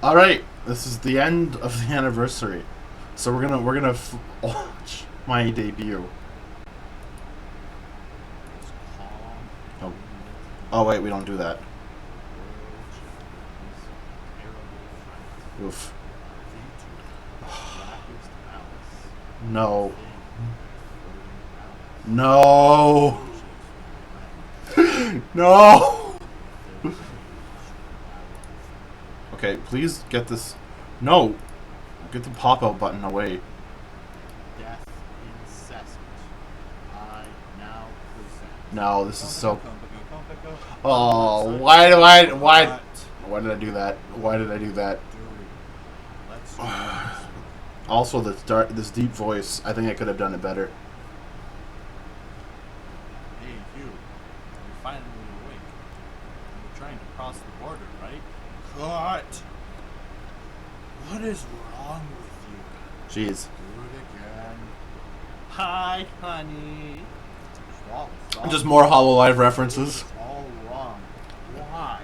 All right, this is the end of the anniversary, so we're gonna watch my debut. Oh, oh wait, we don't do that. Oof. No. No. No. Okay, please get this. No. Get the pop-out button away. Death incessant. I now present. No, this is so. Oh, why did I do that? Why did I do that? Also, this deep voice. I think I could have done it better. Hey, you're finally awake. You're trying to cross the border, right? Cut! What is wrong with you? Jeez. Do it again. Hi, honey. What's Just more Hololive references. It's all wrong. Why?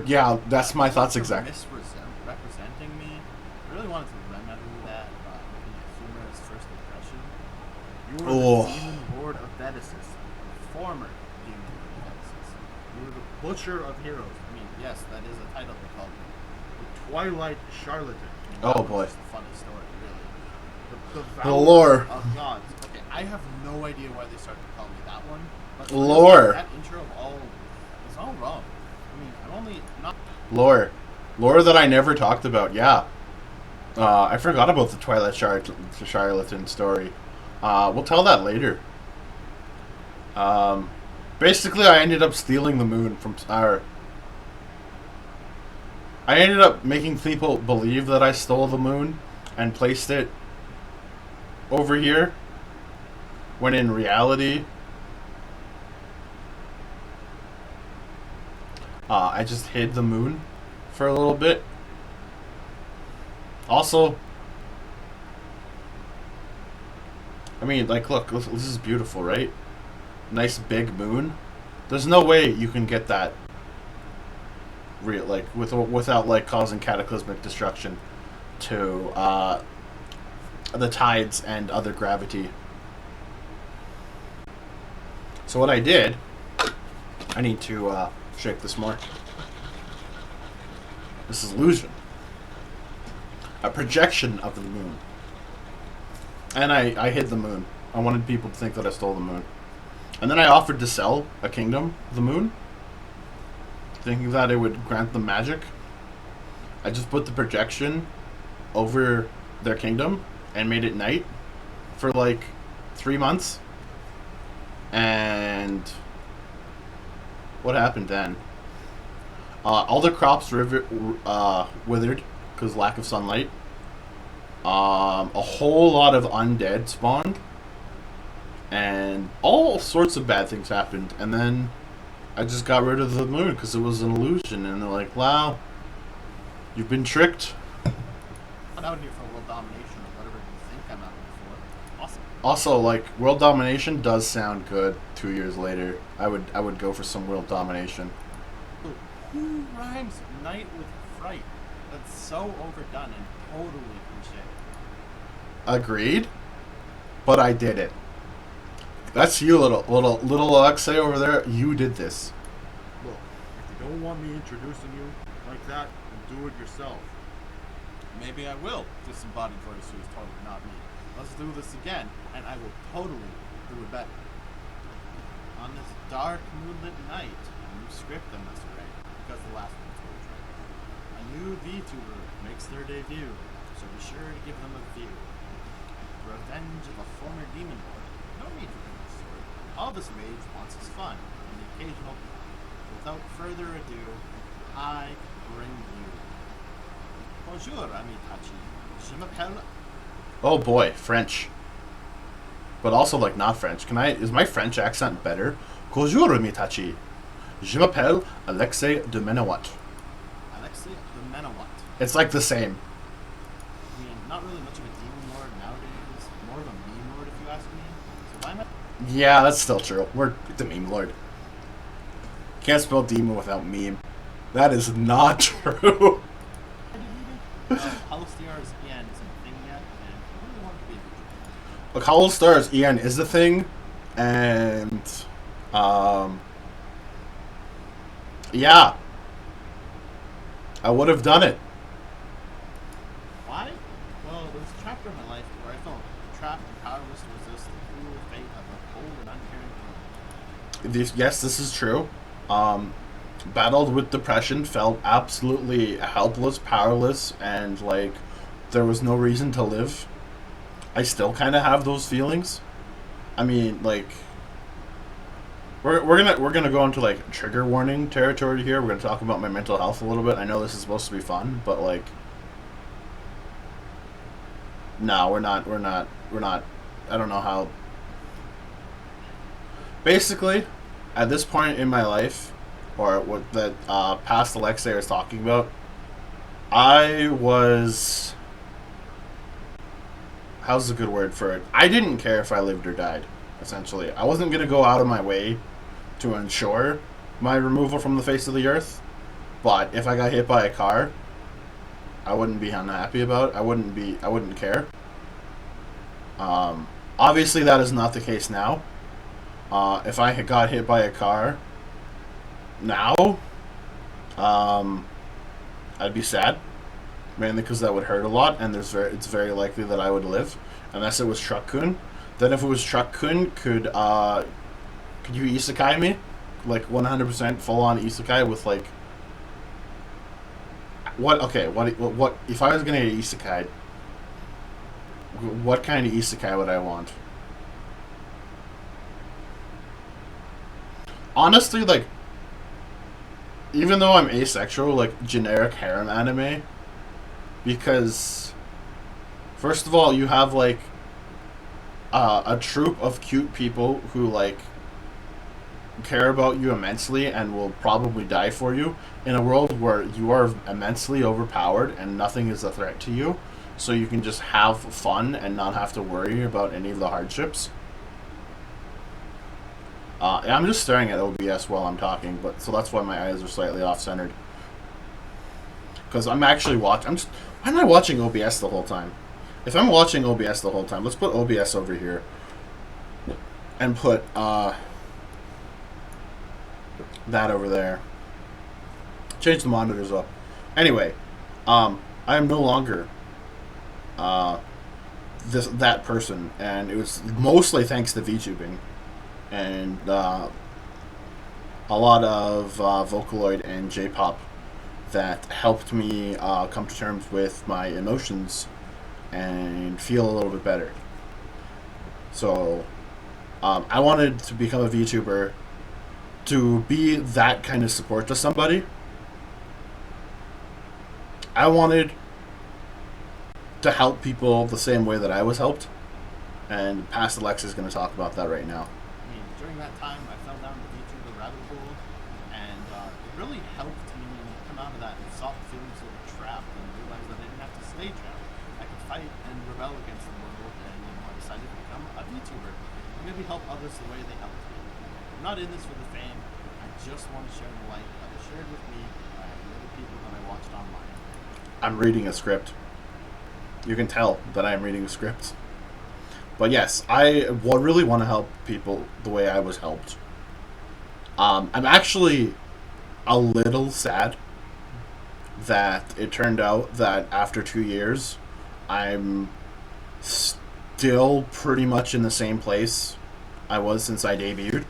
Yeah, that's my thoughts exactly. Misrepresenting me. I really wanted to remember that looking at humorous first impression. You were the demon lord of Thetis, former demon lord of Thetis. You were the butcher of heroes. I mean, yes, that is a title they called me. The Twilight Charlatan. I mean, oh boy. Just a funny story, really. The lore of gods. Okay, I have no idea why they started to call me that one. But lore. That intro of all is all wrong. I mean, I'm only not lore that I never talked about. Yeah. I forgot about the Twilight Charlatan story. We'll tell that later. Basically, I ended up stealing the moon from I ended up making people believe that I stole the moon and placed it over here, when in reality, I just hid the moon for a little bit. Also, I mean, like, look, this is beautiful, right? Nice big moon. There's no way you can get that real, like, without like causing cataclysmic destruction to the tides and other gravity. So what I did, I need to shake this more. This is illusion. A projection of the moon. And I hid the moon. I wanted people to think that I stole the moon. And then I offered to sell a kingdom, the moon, thinking that it would grant them magic. I just put the projection over their kingdom and made it night for like 3 months. And what happened then? All the crops withered because lack of sunlight. A whole lot of undead spawned, and all sorts of bad things happened. And then I just got rid of the moon because it was an illusion. And they're like, "Wow, you've been tricked." I'm out here for world domination or whatever you think I'm out here for. Awesome. Also, like, world domination does sound good. 2 years later, I would go for some world domination. Who rhymes night with fright? That's so overdone and totally cliche. Agreed, but I did it. That's you, little Alexei over there. You did this. Look, if you don't want me introducing you like that, then do it yourself. Maybe I will. Disembodied voice who is totally not me. Let's do this again, and I will totally do it better. On this dark, moonlit night, a new script I must write, because the last one was right. A new VTuber makes their debut, so be sure to give them a view. Revenge of a former demon lord. No need for the story. All this mage wants is fun, and the occasional blood. Without further ado, I bring you Konjour, amis-tachi. Je m'appelle. Oh boy, French. But also, like, not French. Is my French accent better? Konjour, amis-tachi. Je m'appelle Alexei du Manewat. Alexei du Manewat. It's like the same. I mean, not really much of a demon lord nowadays. More of a meme lord, if you ask me. So why am I? Yeah, that's still true. We're the meme lord. Can't spell demon without meme. That is not true. Hollow Stars EN isn't a thing yet, and I really want it to be a VTuber. Look, Hollow Stars EN is a thing, and yeah, I would have done it. Why? Well, there was a chapter in my life where I felt trapped and powerless to resist the cruel fate of a cold and uncaring world. Yes, this is true. Battled with depression, felt absolutely helpless, powerless, and like there was no reason to live. I still kind of have those feelings. I mean, like we're gonna go into like trigger warning territory here. We're gonna talk about my mental health a little bit. I know this is supposed to be fun, but like, no, we're not. I don't know how. Basically, at this point in my life, or what that past Alexei was talking about, I was. How's a good word for it? I didn't care if I lived or died, essentially. I wasn't going to go out of my way to ensure my removal from the face of the earth, but if I got hit by a car, I wouldn't be unhappy about it. I wouldn't care. Obviously, that is not the case now. If I had got hit by a car now, I'd be sad. Mainly because that would hurt a lot, and it's very likely that I would live, unless it was Truck-kun. Then if it was Truck-kun, could you Isekai me? Like 100% full-on Isekai with like... What if I was going to get Isekai'd, what kind of Isekai would I want? Honestly, like, even though I'm asexual, like, generic harem anime... Because, first of all, you have, like, a troupe of cute people who, like, care about you immensely and will probably die for you in a world where you are immensely overpowered and nothing is a threat to you. So you can just have fun and not have to worry about any of the hardships. I'm just staring at OBS while I'm talking, but so that's why my eyes are slightly off-centered. Because I'm actually watching... Why am I watching OBS the whole time? If I'm watching OBS the whole time, let's put OBS over here. And put, that over there. Change the monitors up. Anyway, I am no longer, that person. And it was mostly thanks to VTubing. And, a lot of, Vocaloid and J-pop that helped me come to terms with my emotions and feel a little bit better. So, I wanted to become a VTuber to be that kind of support to somebody. I wanted to help people the same way that I was helped, and past Alexei is going to talk about that right now. I mean, during that time, I fell down the VTuber rabbit hole, and it really helped me come out of that and stop feeling so trapped and realize that I didn't have to stay trapped. I could fight and rebel against the world, and I decided to become a VTuber and maybe help others the way they helped me. I'm not in this for the fame. I just want to share the light that was shared with me by the other people that I watched online. I'm reading a script. You can tell that I am reading a script. But yes, I really want to help people the way I was helped. I'm actually a little sad that it turned out that after 2 years, I'm still pretty much in the same place I was since I debuted.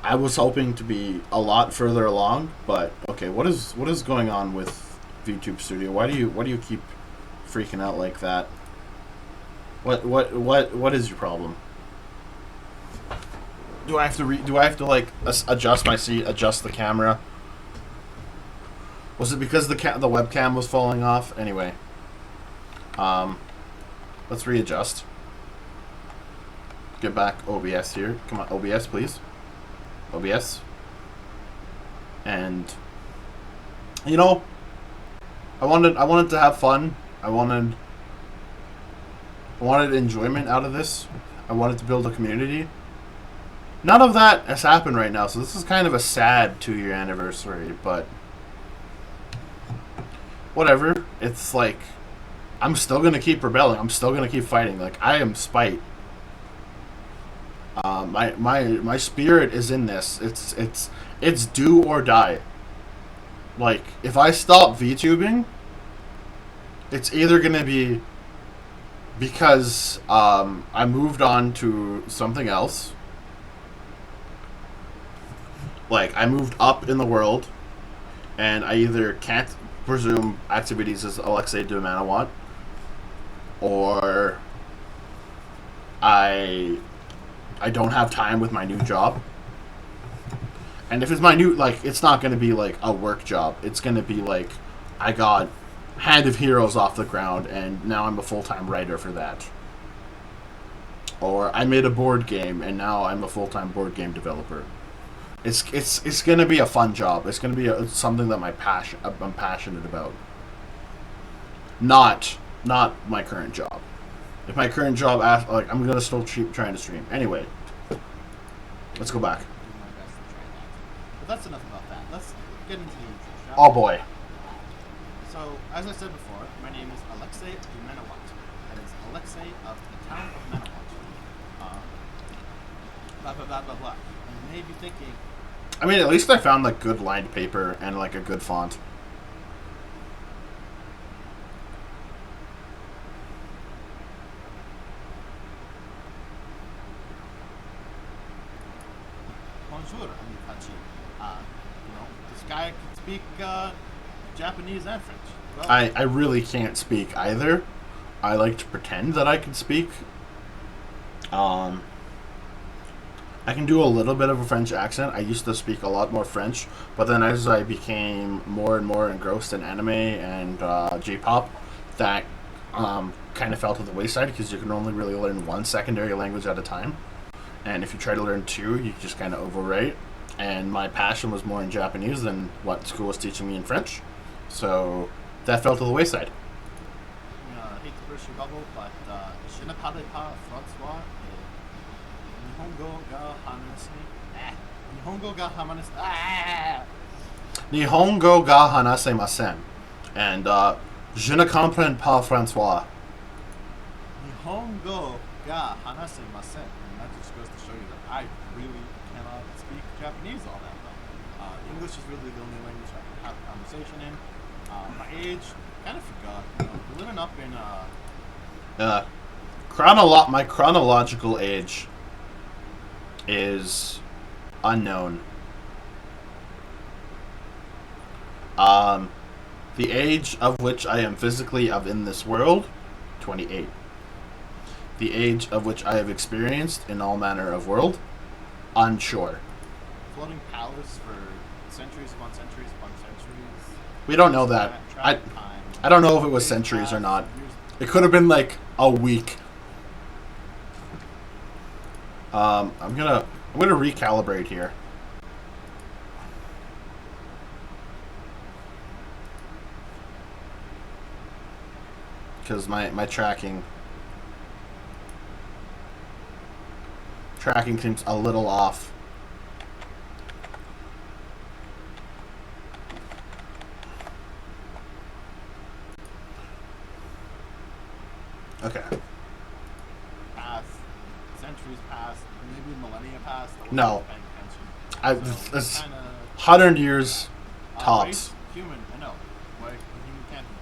I was hoping to be a lot further along, but okay, what is going on with VTube Studio? Why do you keep freaking out like that? What is your problem? Do I have to like adjust my seat, adjust the camera? Was it because the webcam was falling off? Anyway, let's readjust. Get back OBS here. Come on, OBS, please. OBS. And you know, I wanted to have fun. I wanted enjoyment out of this. I wanted to build a community. None of that has happened right now, so this is kind of a sad 2-year anniversary, but whatever. It's like I'm still gonna keep rebelling. I'm still gonna keep fighting. Like I am spite. My spirit is in this. It's do or die. Like if I stop VTubing, it's either gonna be because I moved on to something else. Like I moved up in the world, and I either can't resume activities as Alexei du Manewat, or I don't have time with my new job. And if it's my new, like, it's not going to be like a work job. It's going to be like I got Hand of Heroes off the ground, and now I'm a full-time writer for that. Or I made a board game, and now I'm a full-time board game developer. It's going to be a fun job. It's going to be something that I'm passionate about. Not my current job. If my current job, like, I'm going to still keep trying to stream. Anyway, let's go back. But that's enough about that. Let's get into the intro, shall we? Oh boy. So, as I said before, my name is Alexei du Manewat. That is Alexei of the town of Manewat. Blah, blah, blah, blah, blah. And you may be thinking, I mean, at least I found like good lined paper and like a good font. Konjour, amis-tachi. This guy can speak Japanese and French. Well, I really can't speak either. I like to pretend that I can speak. I can do a little bit of a French accent. I used to speak a lot more French, but then as I became more and more engrossed in anime and J-pop, that kind of fell to the wayside because you can only really learn one secondary language at a time. And if you try to learn two, you just kind of overwrite. And my passion was more in Japanese than what school was teaching me in French. So that fell to the wayside. I hate to burst your bubble, but je ne parle pas François. Nihongo ga hanase. Nihongo ga hanase. Nihongo ga hanasemasen. And je ne comprends pas François. Nihongo ga hanasemasen. And that just goes to show you that I really cannot speak Japanese all that well. English is really the only language I can have a conversation in. My age, kind of forgot. We're living up in my chronological age is unknown. The age of which I am physically in this world, 28. The age of which I have experienced in all manner of world, unsure. Floating palace for centuries upon centuries upon centuries. We don't know that. I don't know if it was centuries or not. It could have been like a week. I'm gonna recalibrate here. Because my tracking seems a little off. Okay. Past, centuries past, maybe millennia past. No. It's Kinda 100 years tops. race, human, I know. Like, human can't be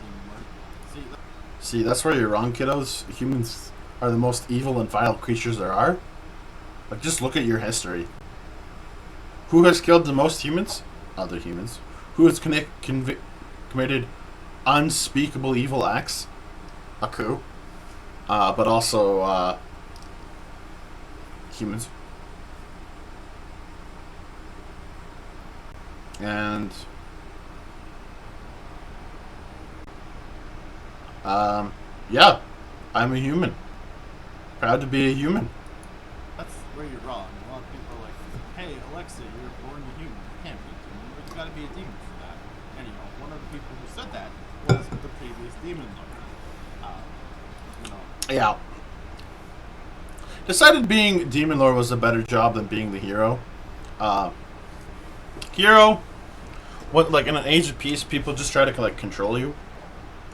demon. See, that's where you're wrong, kiddos. Humans are the most evil and vile creatures there are. Like, just look at your history. Who has killed the most humans? Other humans. Who has committed unspeakable evil acts? Aku. But also, humans. And, yeah, I'm a human. Proud to be a human. That's where you're wrong. A lot of people are like, hey, Alexei, you're born a human. You can't be a demon. You gotta be a demon for that. And, one of the people who said that was the previous demon lord. Yeah. Decided being Demon Lord was a better job than being the hero. Hero, what, like in an age of peace, people just try to like control you.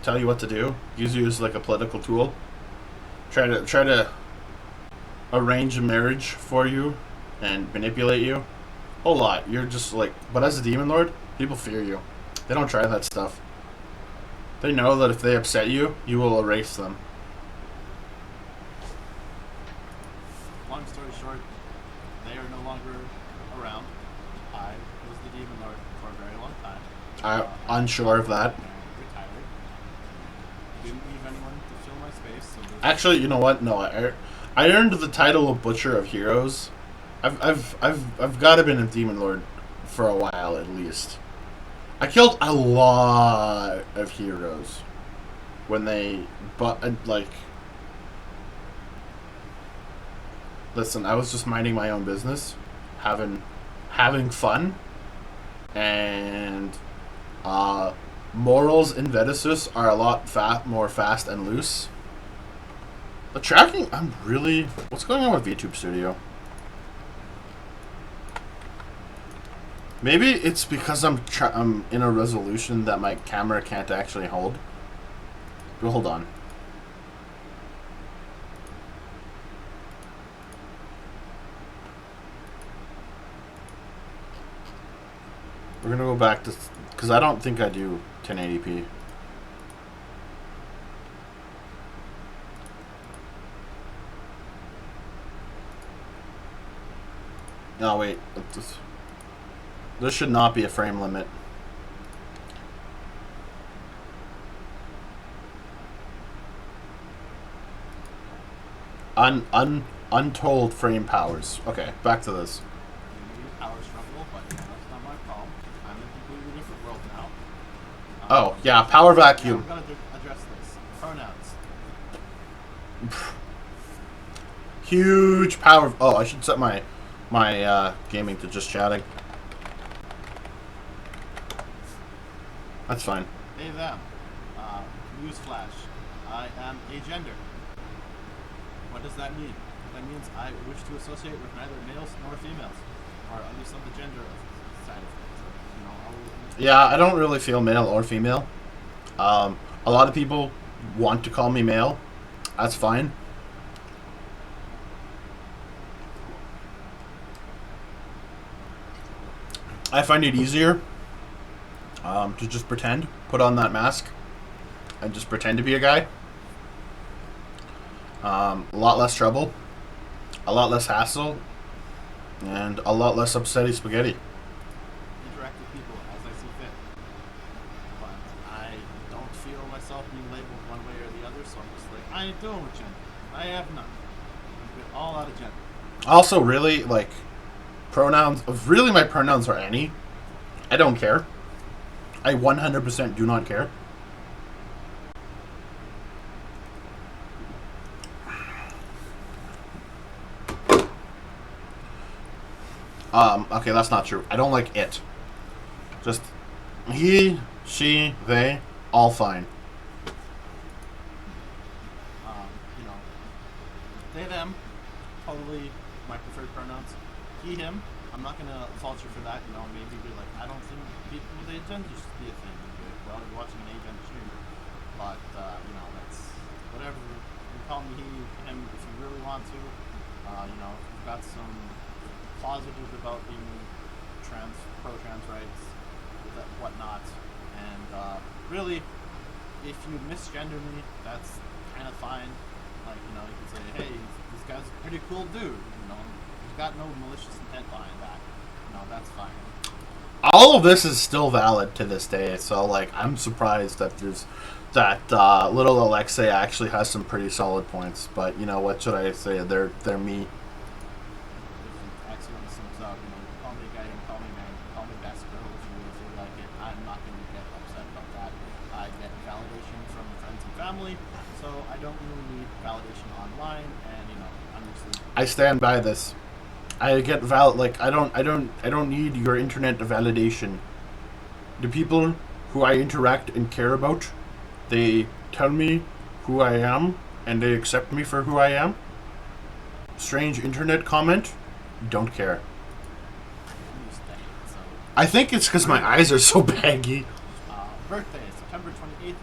tell you what to do, use you as like a political tool, try to arrange a marriage for you, and manipulate you, whole lot. You're just like, but as a demon lord, people fear you. They don't try that stuff. They know that if they upset you, you will erase them. Long story short, they are no longer around. I was the demon lord for a very long time. I'm unsure of that. Retired. Didn't leave anyone to fill my space. So Actually, you know what? No, I earned the title of Butcher of Heroes. I've got to been a demon lord for a while at least. I killed a lot of heroes when they, but like, listen, I was just minding my own business, having fun, and morals in Vedasus are a lot more fast and loose. The tracking, I'm really, what's going on with VTube Studio? Maybe it's because I'm in a resolution that my camera can't actually hold. But hold on. We're gonna go back to, because I don't think I do 1080p. No, wait. This should not be a frame limit. Untold frame powers. Okay, back to this. power struggle, but that's not my problem. I'm in a completely different world now. Oh, yeah, power vacuum. Yeah, we're gonna address this. Pronouns. Huge power. Oh, I should set my gaming to just chatting. That's fine. They, them. Newsflash. I am agender. What does that mean? That means I wish to associate with neither males nor females, or at least on the gender side of things. You know, yeah, I don't really feel male or female. A lot of people want to call me male. That's fine. I find it easier to just pretend, put on that mask, and just pretend to be a guy. A lot less trouble, a lot less hassle, and a lot less upsetty spaghetti. Interact with people as I see fit. But I don't feel myself being labeled one way or the other, so I'm just like, I ain't doing with gender. I have none. I'm all out of gender. Also, really, like, pronouns, really my pronouns are any. I don't care. I 100% do not care. Okay, that's not true. I don't like it. Just he, she, they, all fine. You know, they, them, totally my preferred pronouns. He, him, I'm not gonna fault you for that. You know, maybe be like, I don't think people with agenda should be a thing. Well, you're watching an agenda stream, but you know, that's whatever. You call me he, him, if you really want to. You know, if you've got some positive about being pro-trans rights, whatnot, and really, if you misgender me, that's kind of fine. Like, you know, you can say, hey, this guy's a pretty cool dude. You know, he's got no malicious intent behind that. You know, that's fine. All of this is still valid to this day, so like I'm surprised that there's that little Alexei actually has some pretty solid points. But you know, what should I say? They're me. Accidentally sums up, you know, you can call me gay, you can call me man, you can call me best girl if you really feel like it. I'm not going to get upset about that. I get validation from friends and family, so I don't really need validation online. And you know, I'm just. I stand by this. I get like I don't need your internet validation. The people who I interact and care about, they tell me who I am and they accept me for who I am. Strange internet comment, don't care. I think it's because my eyes are so baggy. Birthday, September 28th.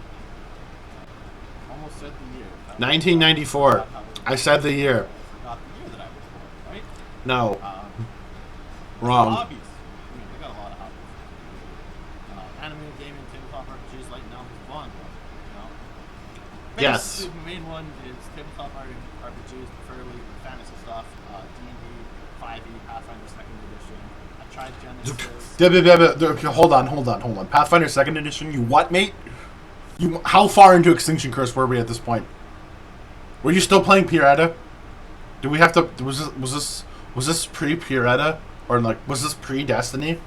almost said the year. 1994. I said the year. I forgot the year that I was born, right? No. Wrong. Wrong. Hobbies. I mean, we got a lot of hobbies. Anime, gaming, tabletop RPGs, like now is one. You know? Yes. Basically, the main one is tabletop RPGs, preferably fantasy stuff, D&D, 5e, Pathfinder 2nd Edition. I tried Genesis. Hold on. Pathfinder 2nd Edition, you what, mate? How far into Extinction Curse were we at this point? Were you still playing Pirata? Do we have to... Was this pre-Pirata? Or, like, was this pre-Destiny?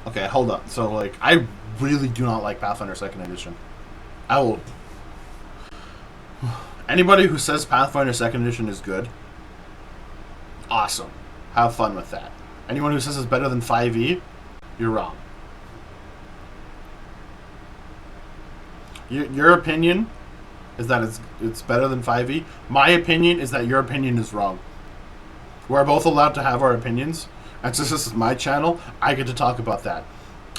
Okay, hold on. So, like, I really do not like Pathfinder 2nd Edition. I will... Anybody who says Pathfinder 2nd Edition is good, awesome. Have fun with that. Anyone who says it's better than 5e, you're wrong. Your opinion is that it's better than 5e. My opinion is that your opinion is wrong. We're both allowed to have our opinions, and since this is my channel, I get to talk about that.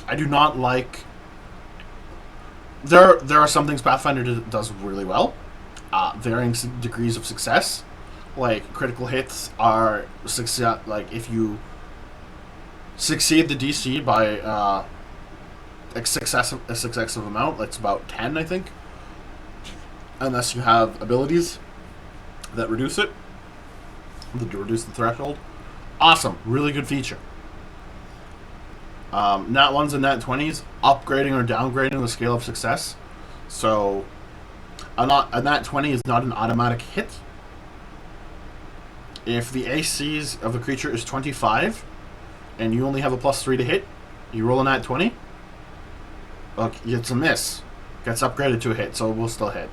I do not like... There are some things Pathfinder does really well. Varying degrees of success. Like, critical hits are success... Like, if you succeed the DC by a successive amount, that's about 10, I think. Unless you have abilities that reduce it. That reduce the threshold. Awesome. Really good feature. Nat 1s and Nat 20s, upgrading or downgrading the scale of success. So, a Nat 20 is not an automatic hit. If the ACs of a creature is 25, and you only have a +3 to hit, you roll a Nat 20, okay, it's a miss. Gets upgraded to a hit, so it will still hit.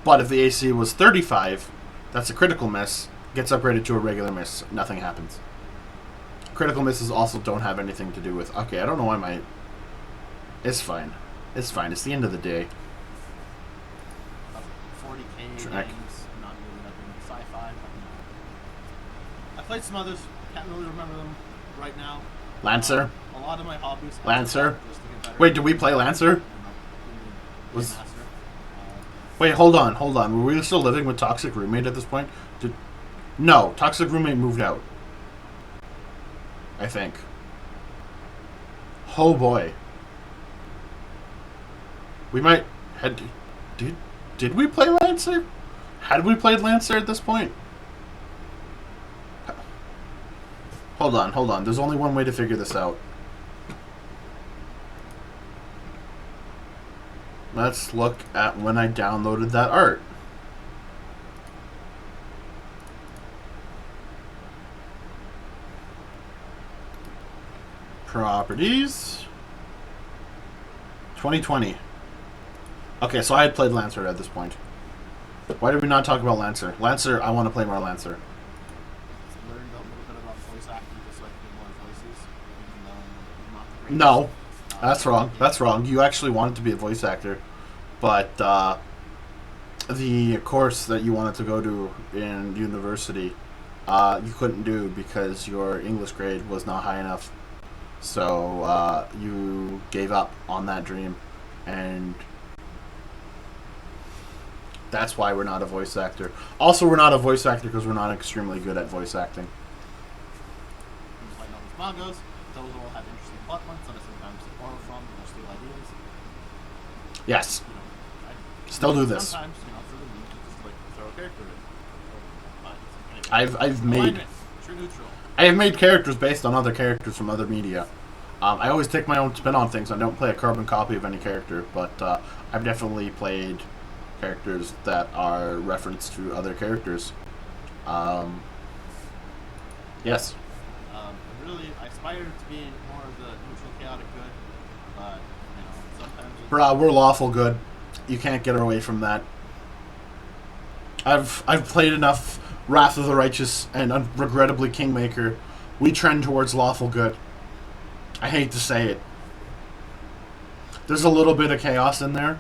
But if the AC was 35, that's a critical miss. Gets upgraded to a regular miss. Nothing happens. Critical misses also don't have anything to do with... Okay, I don't know why my... It's fine. It's fine. It's the end of the day. 40k Track. games, not really nothing sci-fi. I played some others. Can't really remember them right now. Lancer? A lot of my hobbies. Lancer? Just to get better. Wait, did we play Lancer? Was- Wait, hold on. Were we still living with Toxic Roommate at this point? No, Toxic Roommate moved out. I think. Oh boy. We might... Did we play Lancer? Had we played Lancer at this point? Hold on. There's only one way to figure this out. Let's look at when I downloaded that art. Properties. 2020. Okay, so I had played Lancer at this point. Why did we not talk about Lancer? Lancer, I want to play more Lancer. Learned a little bit about voice acting, just like more voices. Even though I'm not the greatest. No, that's wrong. That's wrong. You actually wanted to be a voice actor, but the course that you wanted to go to in university, you couldn't do because your English grade was not high enough. So you gave up on that dream, and that's why we're not a voice actor. Also, we're not a voice actor because we're not extremely good at voice acting. Things like those mangas, those all have interesting plot points that I sometimes borrow from or steal ideas. Yes. You know, I Still do this. Sometimes, you know, for the meme, just like throw a character in. But anyway, I've made alignment, true neutral. I have made characters based on other characters from other media. I always take my own spin on things. I don't play a carbon copy of any character, but I've definitely played characters that are referenced to other characters. Yes. I aspire to be more of the neutral, chaotic good, but you know, sometimes it's Bruh, we're lawful good. You can't get away from that. I've played enough Wrath of the Righteous and regrettably Kingmaker. We trend towards lawful good. I hate to say it. There's a little bit of chaos in there,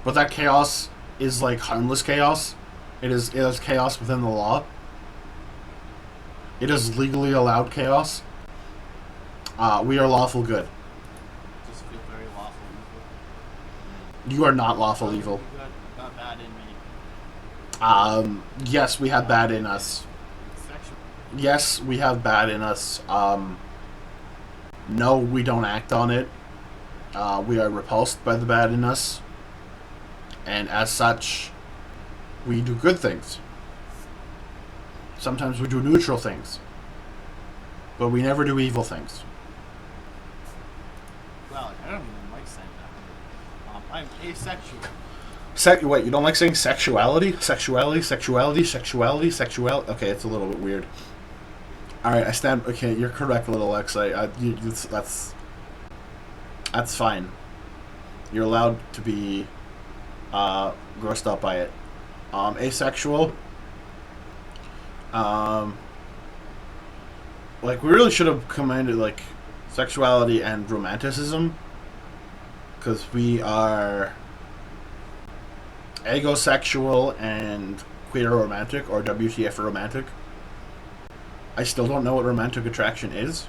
but that chaos is like harmless chaos. It is chaos within the law. It is legally allowed chaos. We are lawful good. just feel very lawful evil. You are not lawful evil. Good, got bad bad in me. Yes, we have bad in us. Sexual. Yes, we have bad in us. No, we don't act on it. We are repulsed by the bad in us. And as such, we do good things. Sometimes we do neutral things. But we never do evil things. Well, I don't even like saying that. I'm asexual. Wait, you don't like saying sexuality? Sexuality? Okay, it's a little bit weird. Alright, I stand... Okay, you're correct, little Alexei. That's fine. You're allowed to be grossed out by it. Asexual. Like, we really should have commanded, like, sexuality and romanticism. Because we are agosexual and queer romantic, or WTF romantic. I still don't know what romantic attraction is.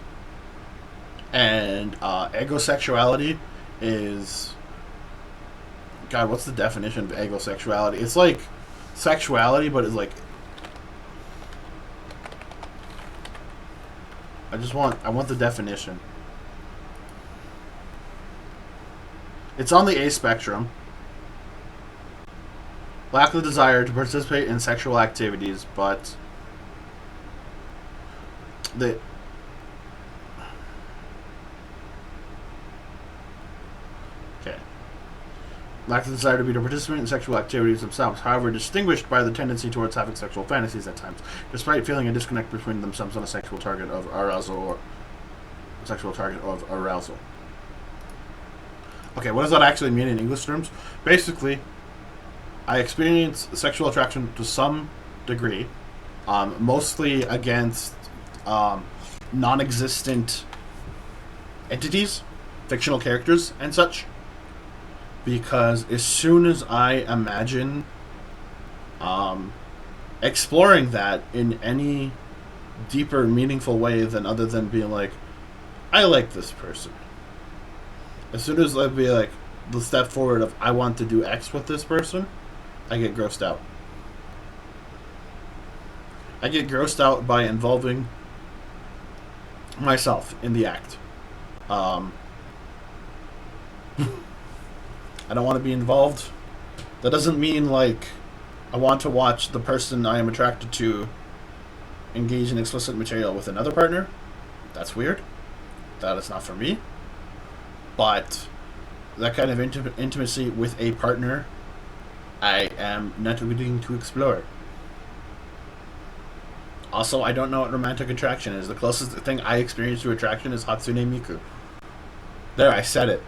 And agosexuality is... God, what's the definition of agosexuality? It's like sexuality, but it's like... I want the definition. It's on the A spectrum. Lack of the desire to participate in sexual activities, but the lack of the desire to participate in sexual activities themselves, however, distinguished by the tendency towards having sexual fantasies at times, despite feeling a disconnect between themselves and a sexual target of arousal or sexual target of arousal. Okay, what does that actually mean in English terms? Basically, I experience sexual attraction to some degree, mostly against non-existent entities, fictional characters, and such. Because as soon as I imagine exploring that in any deeper, meaningful way than other than being like, I like this person. As soon as I be like the step forward of I want to do X with this person, I get grossed out. I get grossed out by involving myself in the act. I don't want to be involved. That doesn't mean like I want to watch the person I am attracted to engage in explicit material with another partner. That's weird. That is not for me. But that kind of intimacy with a partner, I am not willing to explore. Also, I don't know what romantic attraction is. The closest thing I experience to attraction is Hatsune Miku. There, I said it.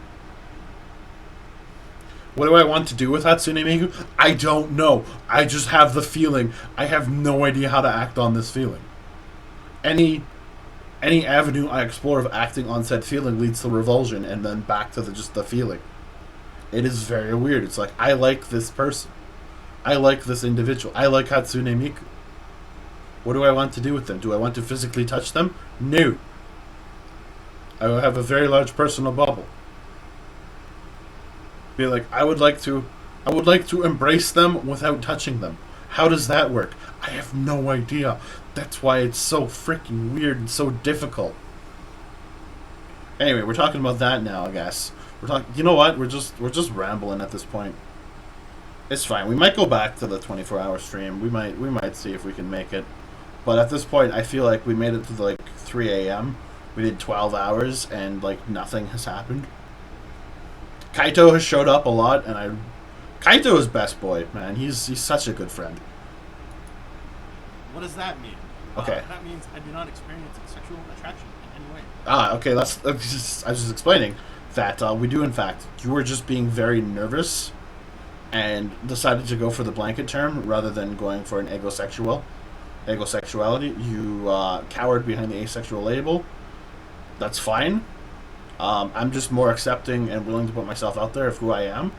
What do I want to do with Hatsune Miku? I don't know. I just have the feeling. I have no idea how to act on this feeling. Any avenue I explore of acting on said feeling leads to revulsion and then back to just the feeling. It is very weird. It's like, I like this person. I like this individual. I like Hatsune Miku. What do I want to do with them? Do I want to physically touch them? No. I will have a very large personal bubble. Be like, I would like to embrace them without touching them. How does that work? I have no idea. That's why it's so freaking weird and so difficult. Anyway, we're talking about that now, I guess. We're talking. You know what? We're just rambling at this point. It's fine. We might go back to the 24-hour stream. We might see if we can make it. But at this point, I feel like we made it to like 3 a.m. We did 12 hours and like nothing has happened. Kaito has showed up a lot, and Kaito is best boy, man. He's such a good friend. What does that mean? Okay. That means I do not experience sexual attraction in any way. Okay. I was just explaining that we do, in fact. You were just being very nervous and decided to go for the blanket term rather than going for an agosexuality. You cowered behind the asexual label. That's fine. I'm just more accepting and willing to put myself out there of who I am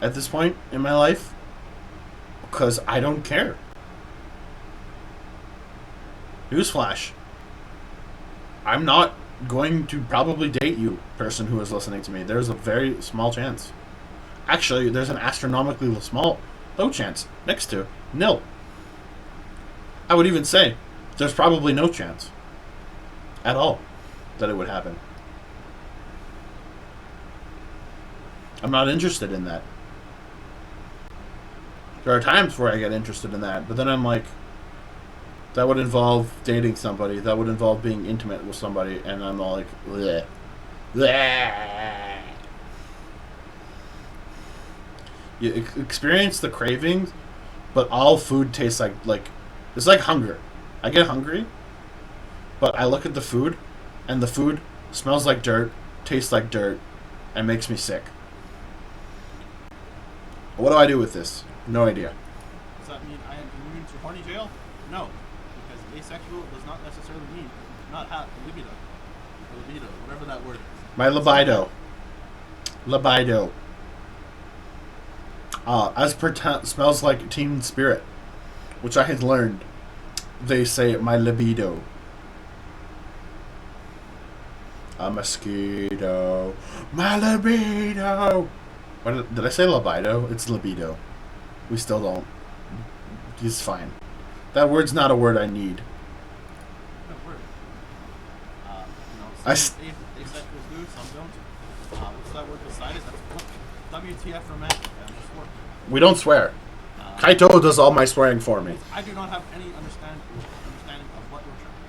at this point in my life, because I don't care. Newsflash. I'm not going to probably date you, person who is listening to me. There's a very small chance. Actually, there's an astronomically small low chance next to nil. I would even say there's probably no chance at all that it would happen. I'm not interested in that. There are times where I get interested in that, but then I'm like, that would involve dating somebody, that would involve being intimate with somebody, and I'm all like, bleh. Bleh. You experience the cravings, but all food tastes like it's like hunger. I get hungry, but I look at the food, and the food smells like dirt, tastes like dirt, and makes me sick. What do I do with this? No idea. Does that mean I am immune to horny jail? No, because asexual does not necessarily mean not have libido. Or libido, whatever that word is. My libido. Libido. As per smells like Teen Spirit, which I had learned. They say my libido. A mosquito. My libido. What did I say libido? It's libido. We still don't. It's fine. That word's not a word I need. What word? Some asexuals do, some don't. What's that word beside it? That's WTF romantic. We don't swear. Kaito does all my swearing for me. I do not have any understanding of what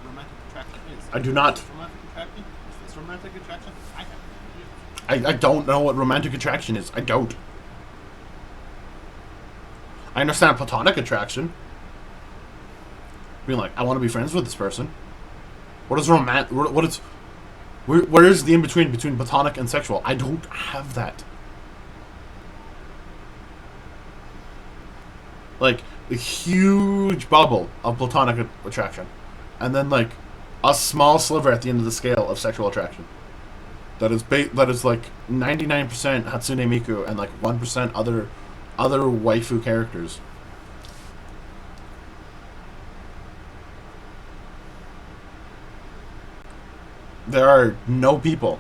romantic attraction is. I do not. Is romantic attraction? Is this romantic attraction? I have no idea. I don't know what romantic attraction is. I don't. I understand platonic attraction. Being like, I want to be friends with this person. What is what is... Where is the in-between between platonic and sexual? I don't have that. Like, a huge bubble of platonic attraction. And then, like, a small sliver at the end of the scale of sexual attraction. That is like 99% Hatsune Miku and like 1% other waifu characters. There are no people.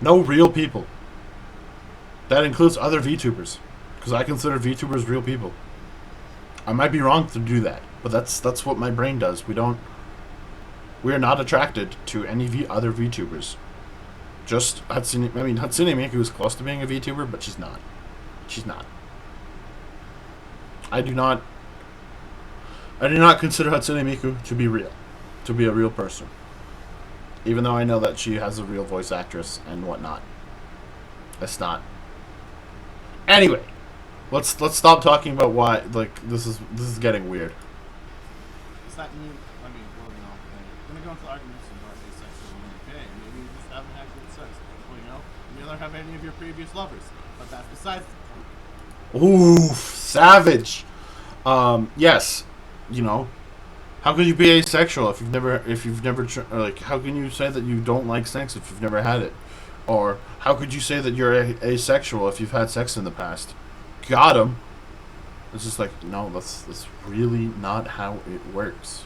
No real people. That includes other VTubers. Because I consider VTubers real people. I might be wrong to do that, but that's what my brain does. We are not attracted to any other VTubers. Just Hatsune. I mean, Hatsune Miku is close to being a VTuber, but she's not. She's not. I do not consider Hatsune Miku to be real, to be a real person. Even though I know that she has a real voice actress and whatnot. It's not. Anyway. Let's stop talking about why, like, this is getting weird. Does that mean, well, I'm going to go into arguments about asexual and gay, maybe you just haven't had good sex, well, you neither have any of your previous lovers, but that's besides the point. Ooh, savage. Yes, how could you be asexual if you've never, like, how can you say that you don't like sex if you've never had it? Or, how could you say that you're asexual if you've had sex in the past? Got him. It's just like, no, that's really not how it works.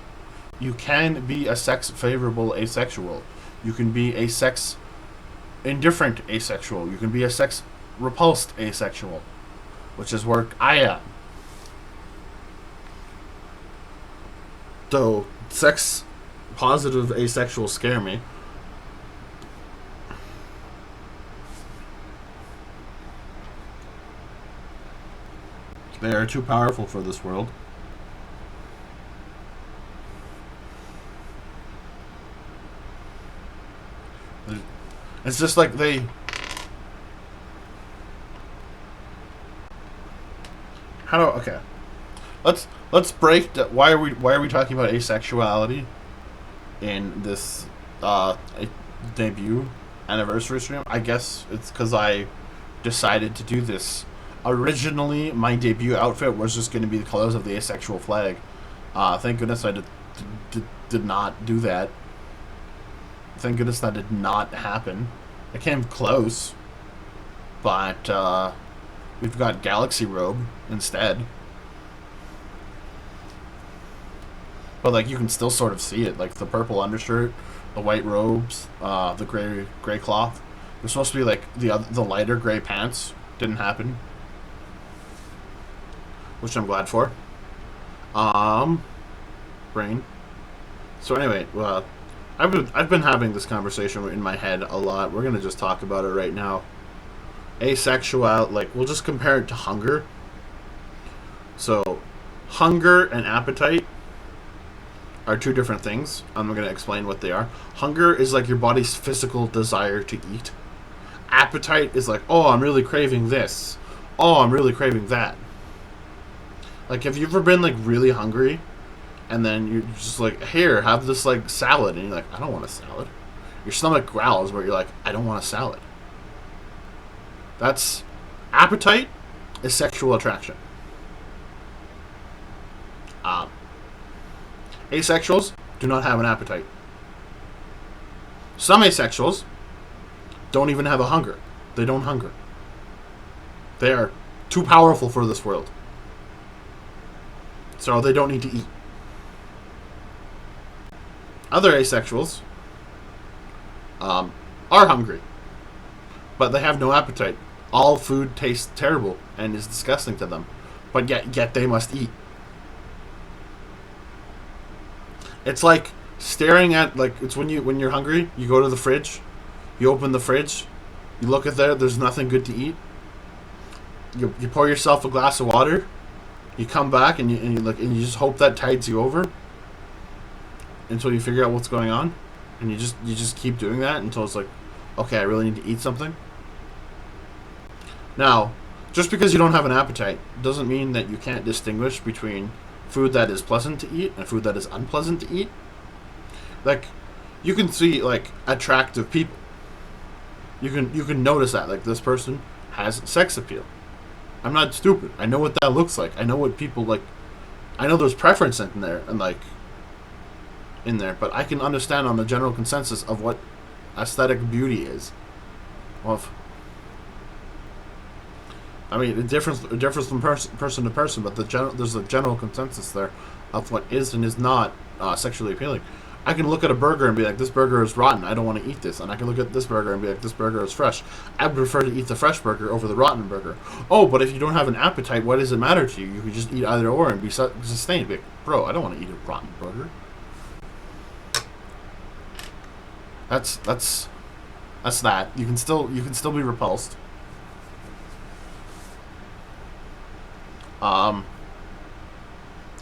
You can be a sex-favorable asexual. You can be a sex-indifferent asexual. You can be a sex-repulsed asexual, which is where I am. Though sex-positive asexuals scare me. They are too powerful for this world. It's just like they... Okay. Let's break that. Why are we talking about asexuality in this debut anniversary stream? I guess it's because I decided to do this. Originally, my debut outfit was just going to be the colors of the asexual flag. Thank goodness I did not do that. Thank goodness that did not happen. I came close, but we've got Galaxy Robe instead. But like you can still sort of see it, like the purple undershirt, the white robes, the gray cloth. They're supposed to be like the lighter gray pants Didn't happen, which I'm glad for. Brain. So anyway, well, I've been having this conversation in my head a lot. We're gonna just talk about it right now. Asexual, like, we'll just compare it to hunger. So, hunger and appetite are two different things. I'm going to explain what they are. Hunger is like your body's physical desire to eat. Appetite is like, oh, I'm really craving this. Oh, I'm really craving that. Like, have you ever been, like, really hungry, and then you're just like, here, have this, like, salad, and you're like, I don't want a salad. Your stomach growls where you're like, I don't want a salad. That's... Appetite is sexual attraction. Asexuals do not have an appetite. Some asexuals don't even have a hunger. They don't hunger. They are too powerful for this world. So they don't need to eat. Other asexuals are hungry, but they have no appetite. All food tastes terrible and is disgusting to them, but yet they must eat. It's like staring at, like, it's when you're hungry, you go to the fridge, you open the fridge, you look at there's nothing good to eat. You pour yourself a glass of water, you come back and you look and you just hope that tides you over until you figure out what's going on, and you just keep doing that until it's like, okay, I really need to eat something. Now, just because you don't have an appetite doesn't mean that you can't distinguish between food that is pleasant to eat and food that is unpleasant to eat. Like, you can see, like, attractive people. You can notice that, like, this person has sex appeal. I'm not stupid. I know what that looks like. I know what people like. I know there's preference in there and, like, in there, but I can understand on the general consensus of what aesthetic beauty is. Of, I mean, it differs from person to person, but there's a general consensus there of what is and is not sexually appealing. I can look at a burger and be like, this burger is rotten, I don't want to eat this. And I can look at this burger and be like, this burger is fresh. I would prefer to eat the fresh burger over the rotten burger. Oh, but if you don't have an appetite, what does it matter to you? You can just eat either or and be sustained. Be like, bro, I don't want to eat a rotten burger. That's that. You can still be repulsed.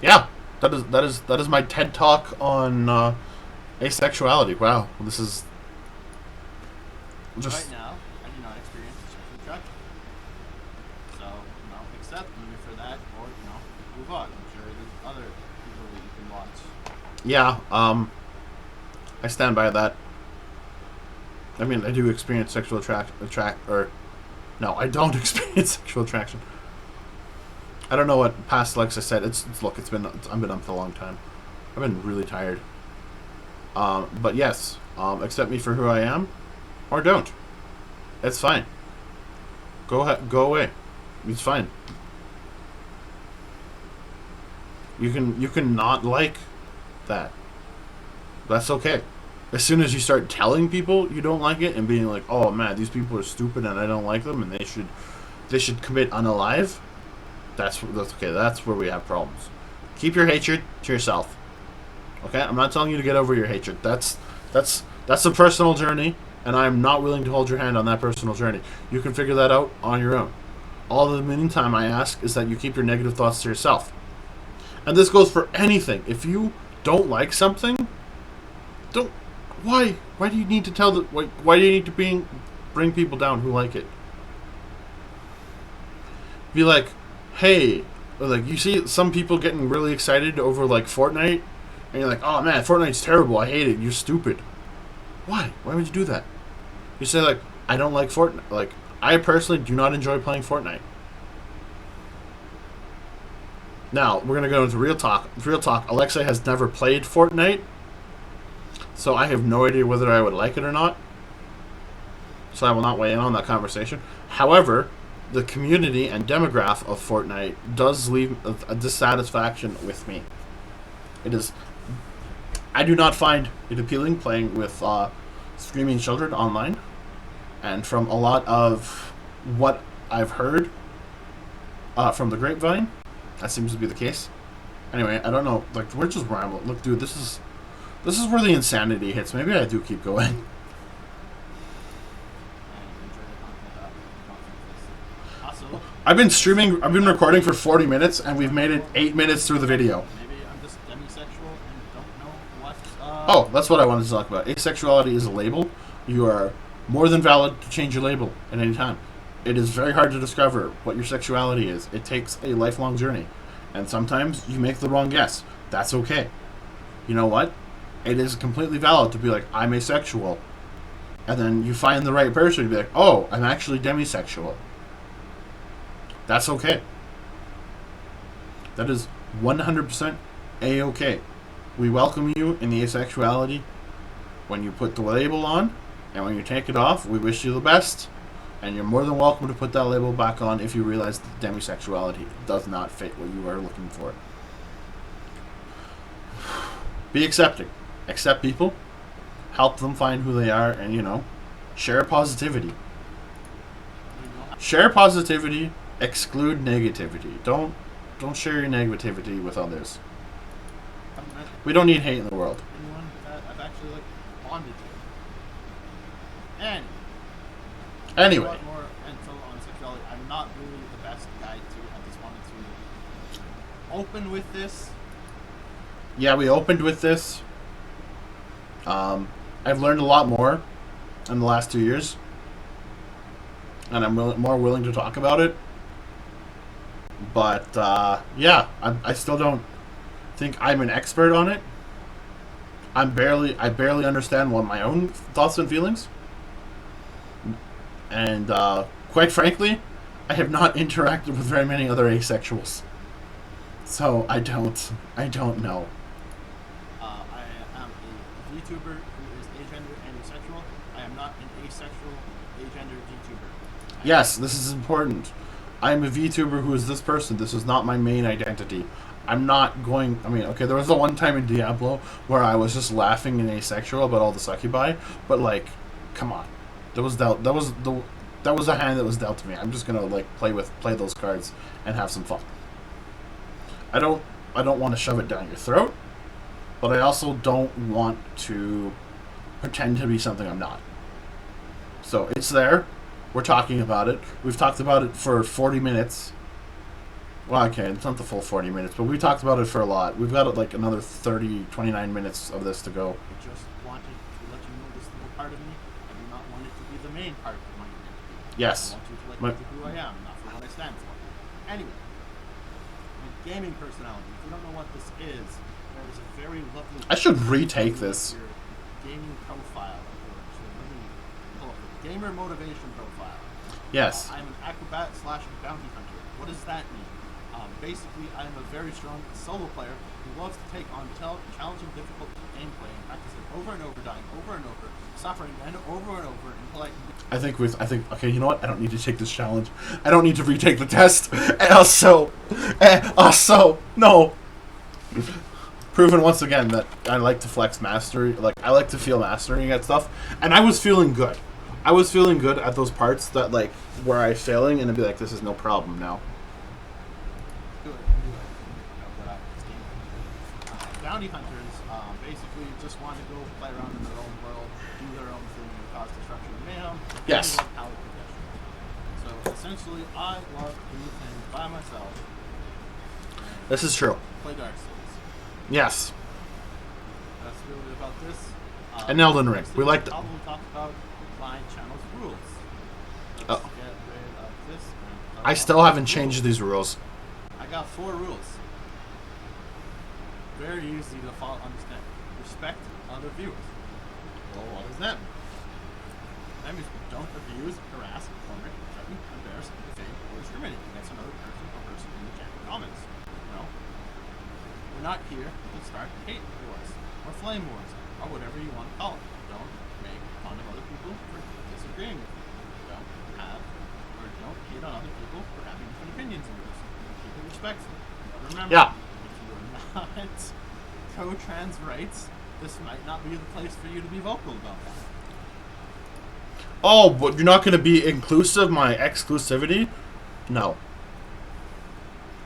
Yeah, that is my TED talk on asexuality. Wow, this is just right now. I do not experience sexual attraction, so accept me for that, or move on. I'm sure there's other people that you can watch. yeah. I stand by that. I mean, I do experience sexual no, I don't experience sexual attraction. I don't know what past Alexei said. I've been up for a long time. I've been really tired. But yes, accept me for who I am, or don't. It's fine. Go away. It's fine. You can not like that. That's okay. As soon as you start telling people you don't like it and being like, oh man, these people are stupid and I don't like them and they should commit unalive. That's okay. That's where we have problems. Keep your hatred to yourself. Okay, I'm not telling you to get over your hatred. That's a personal journey, and I am not willing to hold your hand on that personal journey. You can figure that out on your own. All the meantime I ask is that you keep your negative thoughts to yourself. And this goes for anything. If you don't like something, don't. Why do you need to tell the? Why do you need to bring people down who like it? Be like, hey, like, you see some people getting really excited over, like, Fortnite, and you're like, oh man, Fortnite's terrible, I hate it, you're stupid. Why would you do that? You say, like, I don't like Fortnite. Like, I personally do not enjoy playing Fortnite. Now we're gonna go into real talk. Alexei has never played Fortnite, so I have no idea whether I would like it or not, so I will not weigh in on that conversation. However, the community and demographic of Fortnite does leave a dissatisfaction with me. It is. I do not find it appealing playing with screaming children online, and from a lot of what I've heard from the grapevine, that seems to be the case. Anyway, I don't know. Like, we're just rambling. Look, dude, this is where the insanity hits. Maybe I do keep going. I've been streaming. I've been recording for 40 minutes, and we've made it 8 minutes through the video. Maybe I'm just demisexual and don't know what. Oh, that's what I wanted to talk about. Asexuality is a label. You are more than valid to change your label at any time. It is very hard to discover what your sexuality is. It takes a lifelong journey. And sometimes you make the wrong guess. That's okay. You know what? It is completely valid to be like, I'm asexual. And then you find the right person to be like, oh, I'm actually demisexual. That's okay. That is 100% A-okay. We welcome you in the asexuality when you put the label on, and when you take it off, we wish you the best. And you're more than welcome to put that label back on if you realize that demisexuality does not fit what you are looking for. Be accepting. Accept people. Help them find who they are, and, you know, share positivity. Share positivity. Exclude negativity. Don't share your negativity with others. We don't need hate in the world. Anyone that I've actually like bonded to. And anyway, more info on sexuality. I'm not really the best guy to. I just wanted to open with this. Yeah, we opened with this. I've learned a lot more in the last 2 years, and I'm more willing to talk about it. But yeah, I still don't think I'm an expert on it. I barely understand what my own thoughts and feelings. And quite frankly, I have not interacted with very many other asexuals, so I don't know. I am a VTuber who is agender and asexual. I am not an asexual agender VTuber. Yes, this is important. I'm a VTuber who is this person. This is not my main identity. I'm not going. I mean, okay, there was the one time in Diablo where I was just laughing in asexual about all the succubi, but like, come on, that was a hand that was dealt to me. I'm just gonna like play those cards and have some fun. I don't want to shove it down your throat, but I also don't want to pretend to be something I'm not. So it's there. We're talking about it. We've talked about it for 40 minutes. Well, okay, it's not the full 40 minutes, but we talked about it for a lot. We've got like another 29 minutes of this to go. I just wanted to let you know this little part of me. I do not want it to be the main part of my identity. Yes. I want you to like me for who I am, not for what I stand for. Anyway, my gaming personality. If you don't know what this is, there is a very lovely... I should retake this. Your gaming profile. Let me pull up the gamer motivation profile. Yes. I'm an acrobat / bounty hunter. What does that mean? Basically, I am a very strong solo player who loves to take on challenging, difficult gameplay and practice it over and over, dying over and over, suffering and over and over until I can... okay, you know what? I don't need to take this challenge. I don't need to retake the test. And also, no. Proven once again that I like to flex mastery. Like, I like to feel mastering at stuff. And I was feeling good. I was feeling good at those parts that, like, where I was failing, and it'd be like, this is no problem now. Bounty hunters basically just want to go play around in their own world, do their own thing, and cause destruction and mayhem. Yes. So essentially, I love to do things by myself. This is true. Play Dark Souls. Yes. That's really about this. And Elden Ring. We like to... Probably talk about my channel's rules. Let's get rid of this. I still haven't changed these rules. I got 4 rules. Very easy to follow, understand. Respect other viewers. Well, what does that mean? That means don't abuse, harass, torment, threaten, embarrass, defame, or discriminate against another person or person in the chat comments. No. We're not here to start hate wars, or flame wars, or whatever you want to call it. Don't make fun of other people for disagreeing with you. Don't hate on other people for having different opinions of yours. Keep it respectful. Remember, Yeah. not co-trans rights, this might not be the place for you to be vocal about that. Oh, but you're not going to be inclusive, my exclusivity? No.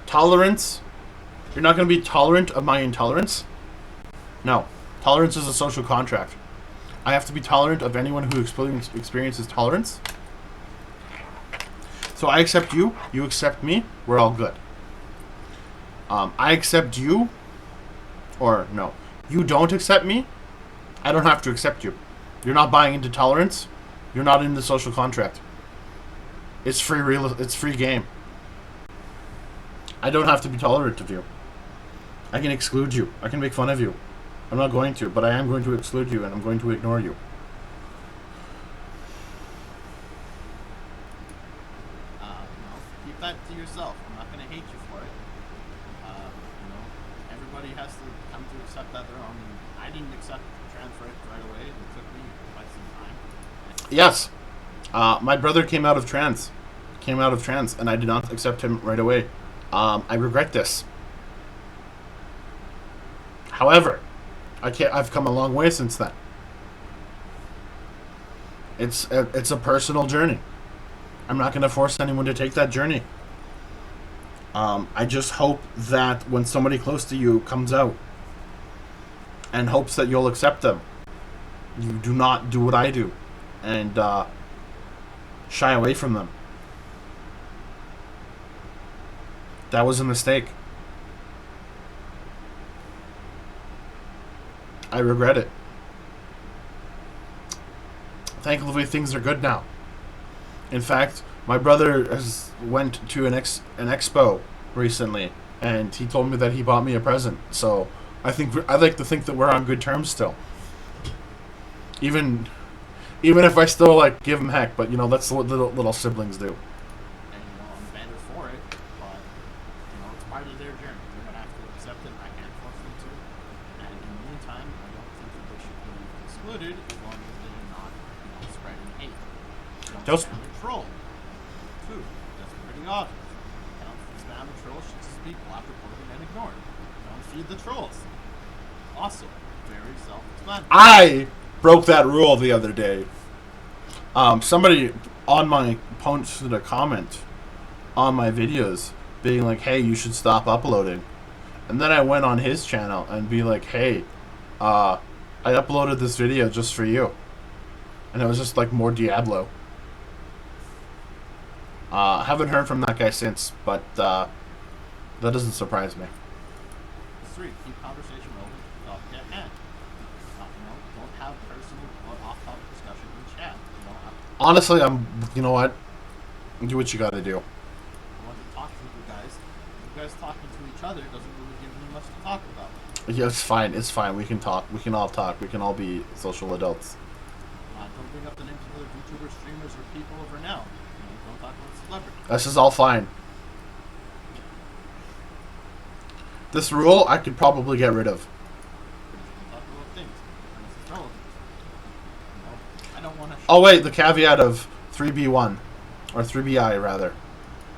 Tolerance? You're not going to be tolerant of my intolerance? No. Tolerance is a social contract. I have to be tolerant of anyone who experiences tolerance. So I accept you, you accept me, we're all good. I accept you, or no, you don't accept me, I don't have to accept you. You're not buying into tolerance, you're not in the social contract. It's free game. I don't have to be tolerant of you. I can exclude you, I can make fun of you. I'm not going to, but I am going to exclude you and I'm going to ignore you. Keep that to yourself. I'm not going to hate you for it. Everybody has to come to accept that their own. I didn't accept trans right away. It took me quite some time. Yes. My brother came out of trans, and I did not accept him right away. I regret this. However, I've come a long way since then. It's a personal journey. I'm not going to force anyone to take that journey. I just hope that when somebody close to you comes out and hopes that you'll accept them, you do not do what I do and shy away from them. That was a mistake. I regret it. Thankfully, things are good now. In fact, my brother went to an expo recently, and he told me that he bought me a present. So I like to think that we're on good terms still. Even if I still like give him heck, but that's what little siblings do. And I'm better for it, but it's part of their journey. They're gonna have to accept it. I can't force them to. And in the meantime, I don't think that they should be excluded as long as they're not spreading hate. Don't spam and troll. Too. That's pretty obvious. Don't spam and troll should just be blocked, reported, and ignored. Don't feed the trolls. Also, very self-explanatory. I broke that rule the other day. Somebody on my posted a comment on my videos being like, hey, you should stop uploading. And then I went on his channel and be like, hey, I uploaded this video just for you. And it was just like more Diablo. Haven't heard from that guy since, but that doesn't surprise me. 3. Keep conversation relevant to the topic at hand. Don't have personal or off-topic discussion in chat. Honestly, you know what? Do what you gotta do. I want to talk to you guys. You guys talking to each other doesn't really give me much to talk about. Yeah, it's fine. It's fine. We can talk. We can all talk. We can all be social adults. Don't bring up the names of other YouTubers, streamers, or people of renown. Don't talk about celebrities. This is all fine. This rule I could probably get rid of. Talk about things. This is relevant. I don't want to. Oh wait, the caveat of 3B1 or 3BI rather.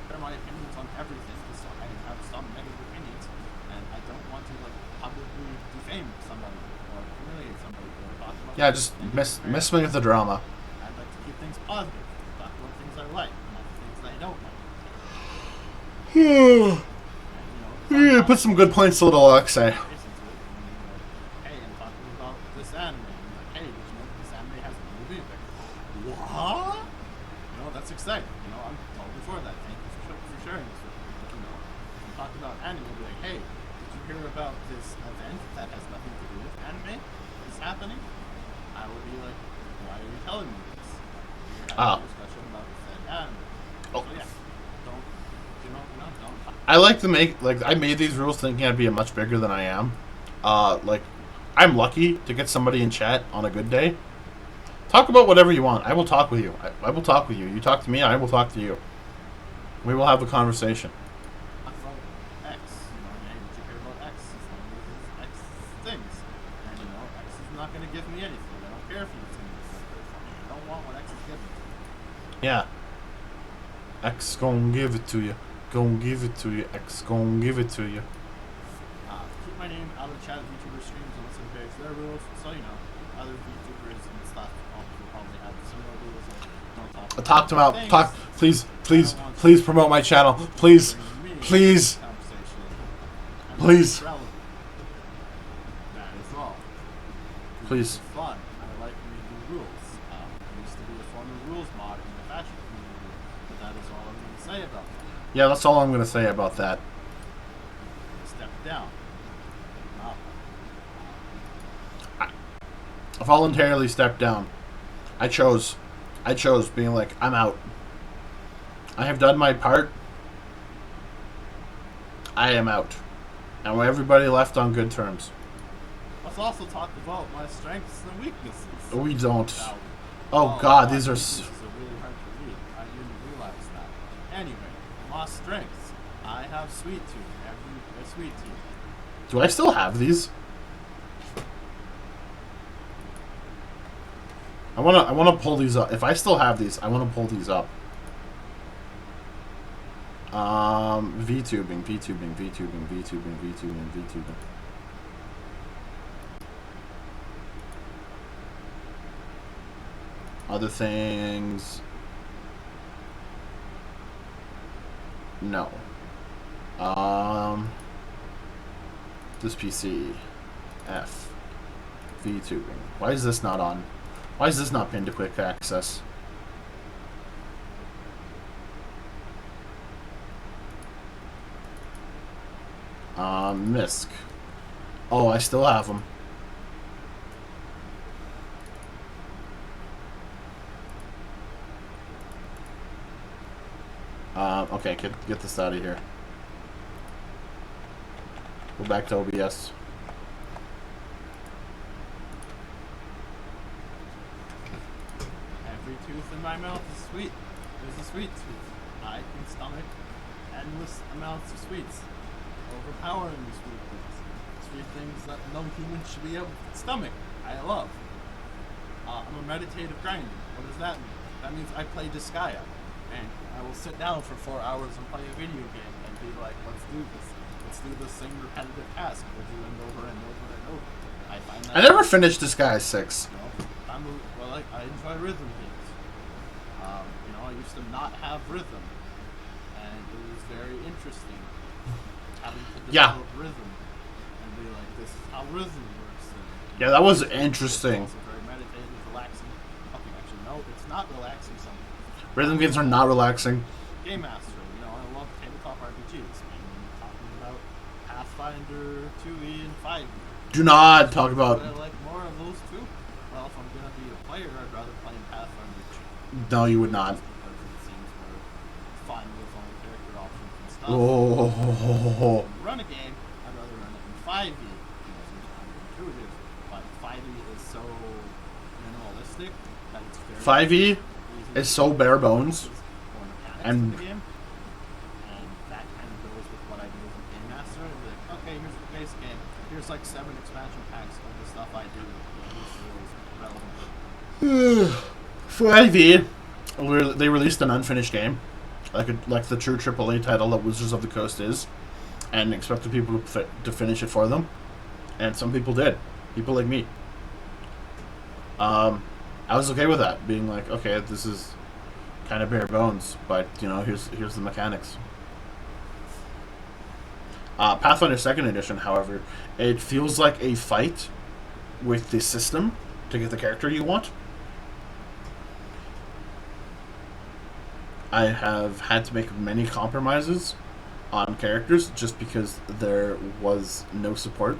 Share my opinions on everything because I have some negative opinions, and I don't want to publicly defame somebody or humiliate somebody or talk about. Yeah, just miss me with the drama. I'd like to keep things positive. Talk about things I like, not things that I don't like. Yeah, put some good points to little Alexei. Hey, I'm talking about this anime. Hey, did you know this anime has a movie? What? That's exciting. I'm totally for that. Thank you for sharing this with me. I'm talking about anime. I'll be like, hey, did you hear about this event that has nothing to do with anime? Is happening? I will be like, why are you telling me this? We're having a discussion about said anime. Oh. So yeah, don't. I like to I made these rules thinking I'd be much bigger than I am. I'm lucky to get somebody in chat on a good day. Talk about whatever you want. I will talk with you. I will talk with you. You talk to me, I will talk to you. We will have a conversation. Talk about X. Hey, did you hear about X? It's one of X things. And X is not going to give me anything. I don't care if you think it's for me. I don't want what X is giving me. Yeah. X gon' give it to you. Gon' give it to you. X gon' give it to you. Keep my name out of the chat of YouTuber streams unless it varies their rules. So other VTubers and stuff also probably have similar rules. Like, don't Talk to him out. things. Talk, please, please, I don't want please promote my channel. Please, bring me please, into the conversation and please. it's relevant. That is all. Please. It's fun. I like making rules. I used to be a former rules mod in the fashion community, but that is all I'm going to say about that. Yeah, that's all I'm gonna say about that. Step down. Wow. I voluntarily stepped down. I chose being like, I'm out. I have done my part. I am out. And everybody left on good terms. Let's also talk about my strengths and weaknesses. We don't. Now, Oh God, my these are. weaknesses are really hard to read. I didn't realize that. Anyway, my strengths. I have sweet tooth. A sweet tooth. Do I still have these? I wanna pull these up. If I still have these, I wanna pull these up. VTubing. Other things. No. This PC. F. VTubing. Why is this not on? Why is this not pinned to quick access? MISC. Oh, I still have them. Okay, get this out of here. Go back to OBS. Every tooth in my mouth is sweet. There's a sweet tooth. I can stomach endless amounts of sweets. Overpoweringly sweet things. Sweet things that no human should be able to stomach. I love. I'm a meditative grinder. What does that mean? That means I play Isekai'd. And I will sit down for 4 hours and play a video game and be like, let's do this. Let's do the same repetitive task over and over and over and over. I find that I never finished Disguise 6. I enjoy rhythm games. I used to not have rhythm, and it was very interesting having to develop rhythm and be like, this is how rhythm works. And, Yeah, that was interesting. It's also very meditative, relaxing. Okay, actually, no, it's not relaxing. Rhythm games are not relaxing. Game Master, I love tabletop RPGs. I'm talking about Pathfinder 2e and 5e. Do not talk about. Would I like more of those two? Well, if I'm gonna be a player, I'd rather play in Pathfinder 2. No, you would not. Because it seems more fun with all the character options and stuff. Oh. Run a game, I'd rather run it in 5e. Because it's counterintuitive. But 5e is so minimalistic that it's very 5e is so bare bones. And the game. And that kind of goes with what I do as a game master. I'd be like, okay, here's the base game. Here's like 7 expansion packs of the stuff I do. For 5e, they released an unfinished game, like the true AAA title that Wizards of the Coast is, and expected people to finish it for them, and some people did. People like me. I was okay with that, being like, okay, this is kind of bare bones, but here's the mechanics. Pathfinder 2nd Edition, however, it feels like a fight with the system to get the character you want. I have had to make many compromises on characters just because there was no support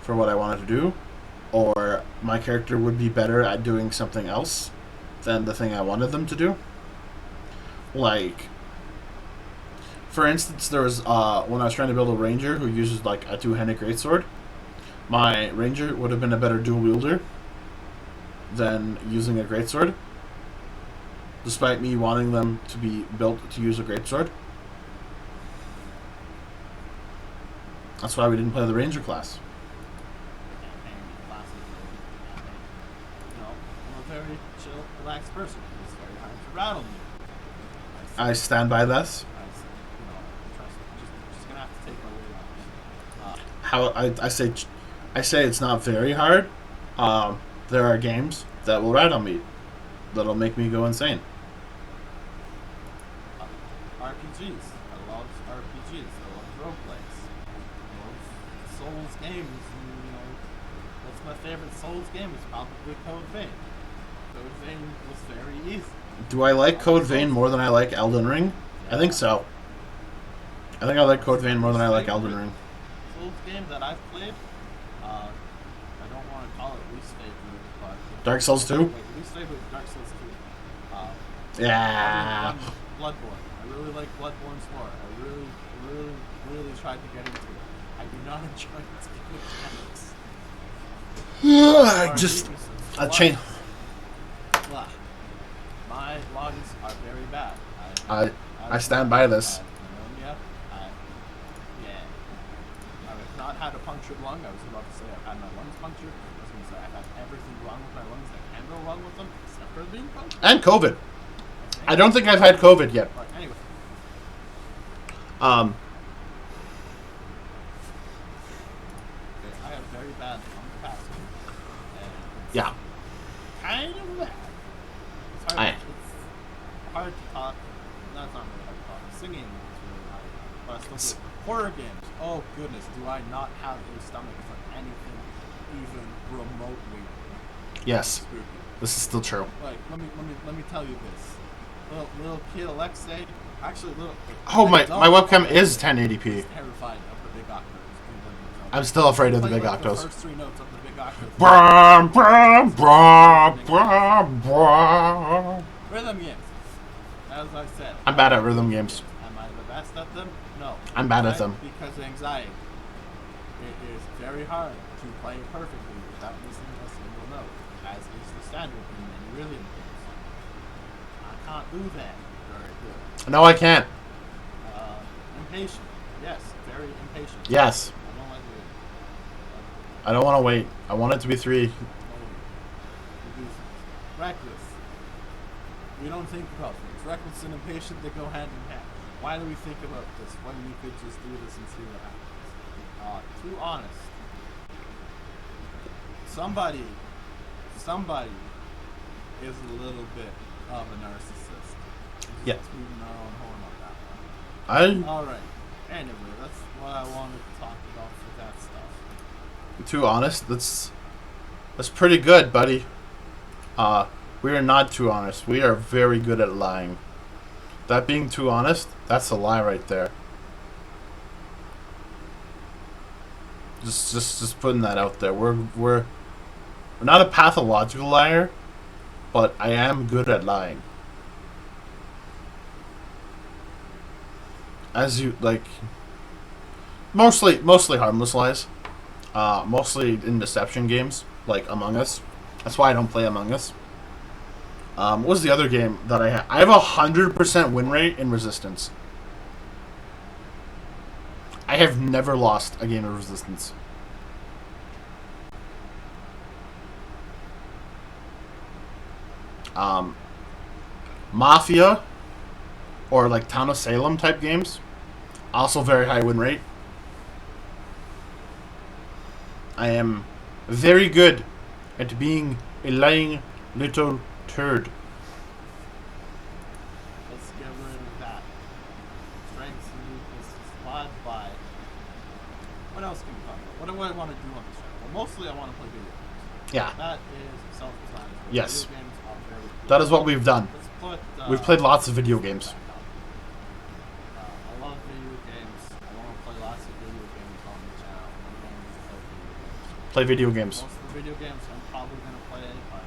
for what I wanted to do, or my character would be better at doing something else than the thing I wanted them to do. Like, for instance, there was when I was trying to build a ranger who uses like a two-handed greatsword, my ranger would have been a better dual wielder than using a greatsword, despite me wanting them to be built to use a greatsword. That's why we didn't play the ranger class. I'm a very chill, relaxed person. It's very hard to rattle me. I stand by this. Just gonna have to take my weight off. I say it's not very hard, There are games that will rattle me, that'll make me go insane. RPGs. I love RPGs. I love roleplays. I love Souls games. And, what's my favorite Souls game? It's probably Code Vein. Code Vein was very easy. Do I like Code Vein more than I like Elden Ring? I think so. I think I like Code Vein more than I like Elden Ring. Souls game that I've played, I don't want to call it least favorite, but Dark Souls 2? Least favorite Dark Souls 2. Yeah. Bloodborne. I really like Bloodborne's lore. I really tried to get into it. I do not enjoy its mechanics. Just a chain. My lungs are very bad. I stand by this. Pneumonia. I have not had a punctured lung. I was about to say I've had my lungs punctured. I was going to say I've had everything wrong with my lungs that can go wrong with them, except for being punctured. And COVID. I don't think I've had COVID yet. But anyway. Um. I have very bad lung capacity. Yeah. Kind of bad. It's hard to talk. That's not really hard to talk. Singing is really hard. But I still do. Horror games. Oh goodness, do I not have a stomach for anything even remotely Yes. spooky? This is still true. Like, let me tell you this. Little kid Alexei, actually little. Oh, my webcam is 1080p. Is terrified of the big octaves. I'm still afraid of the big The octaves. first three notes of the big octaves. Brum, brum, brum, brum, brum. Rhythm games. As I said. I'm bad at rhythm games. Am I the best at them? No. I'm bad at Right? them. Because anxiety. It is very hard to play perfectly without missing a single note, as is the standard in many rhythm games. I can't do that very good. No, I can't. Impatient. Yes, very impatient. Yes. I don't like it. I don't want to wait. I want it to be 3. Reckless. We don't think about things. Reckless and impatient, they go hand in hand. Why do we think about this when we could just do this and see what happens? Too honest. Somebody is a little bit of a narcissist. Yeah. Tooting our own horn on that one. I Alright. Anyway, that's what I wanted to talk about for that stuff. too honest. That's pretty good, buddy. We are not too honest. We are very good at lying. That being too honest, that's a lie right there. Just putting that out there. We're not a pathological liar, but I am good at lying. As you like, mostly harmless lies. Mostly in deception games like Among Us. That's why I don't play Among Us. What was the other game that I had? I have 100% win rate in Resistance. I have never lost a game of Resistance. Mafia or like Town of Salem type games, also very high win rate. I am very good at being a lying little turd. Let's get rid of that. Strengths and weaknesses mod by. What else can we talk about? What do I want to do on this channel? Well, mostly I want to play video games. Yeah, That is self-explanatory. Yes. Video games are very cool. that is what we've done. Let's put, We've played lots of video games. I love video games. I want to play lots of video games on the channel. I'm going to play video games. Play video games. Most of the video games I'm probably going to play are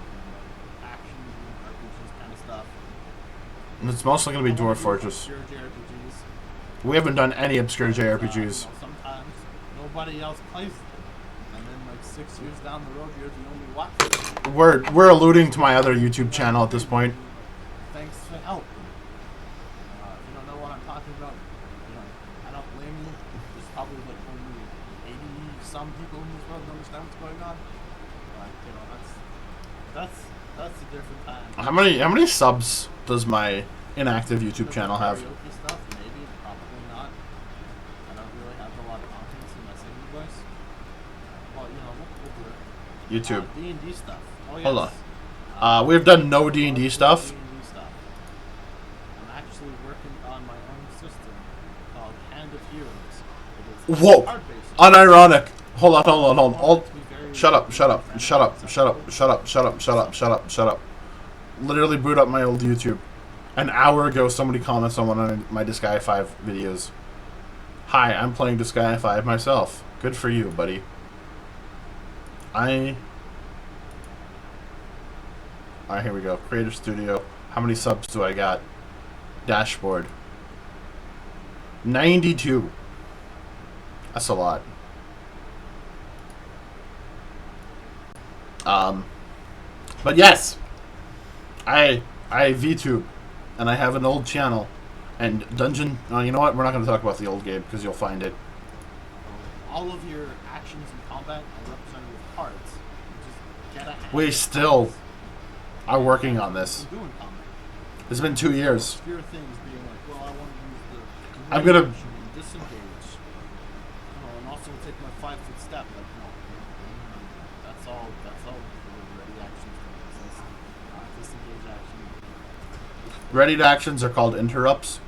action, RPGs kind of stuff. And it's mostly going to be Dwarf Fortress. Obscure JRPGs. We haven't done any obscure JRPGs. Sometimes nobody else plays them. And then like 6 years down the road, you're the only one. We're alluding to my other YouTube channel at this point. Thanks for help. If you don't know what I'm talking about, I don't blame you. There's probably like only 80 some people in this world who understand what's going on. But that's a different time. How many subs does my inactive YouTube channel have? Karaoke stuff, maybe, probably not. I don't really have a lot of confidence in my singing voice. Well, we'll do it. YouTube. D&D stuff. Oh, yes. Hold on. We've done no D&D stuff. D&D stuff. I'm actually working on my own system called Hand of Heroes. It is Whoa. card-based. Unironic. Hold on. Shut up. Literally boot up my old YouTube. An hour ago, somebody commented on one of my Disgaea 5 videos. Hi, I'm playing Disgaea 5 myself. Good for you, buddy. Alright, here we go. Creator Studio. How many subs do I got? Dashboard. 92. That's a lot. But yes, I VTube, and I have an old channel, and Dungeon. You know what? We're not going to talk about the old game because you'll find it. All of your actions in combat are represented with cards. Just get a hand. We still are working on this. What are you doing combat? It's been 2 years. Fear things being like, well, I want to use the I'm gonna action and disengage. And also take my 5-foot step. Like, no, that's all. That's all. Ready actions. Disengage action. Readied actions are called interrupts.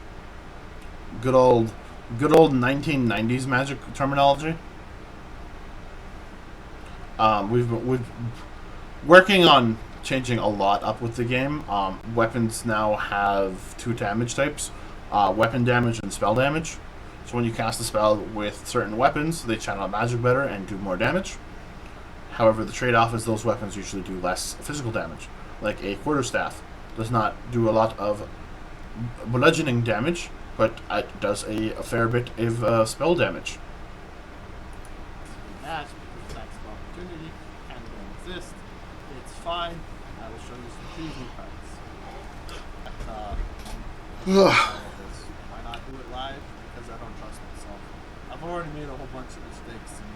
Good old 1990s magic terminology. We've working on changing a lot up with the game. Weapons now have 2 damage types: weapon damage and spell damage. So when you cast a spell with certain weapons, they channel magic better and do more damage. However, the trade-off is those weapons usually do less physical damage. Like a quarterstaff does not do a lot of bludgeoning damage, but it does a fair bit of spell damage. That because attacks of opportunity can don't exist. It's fine. I will show you some preview cards. Why not do it live? Because I don't trust myself. I've already made a whole bunch of mistakes, and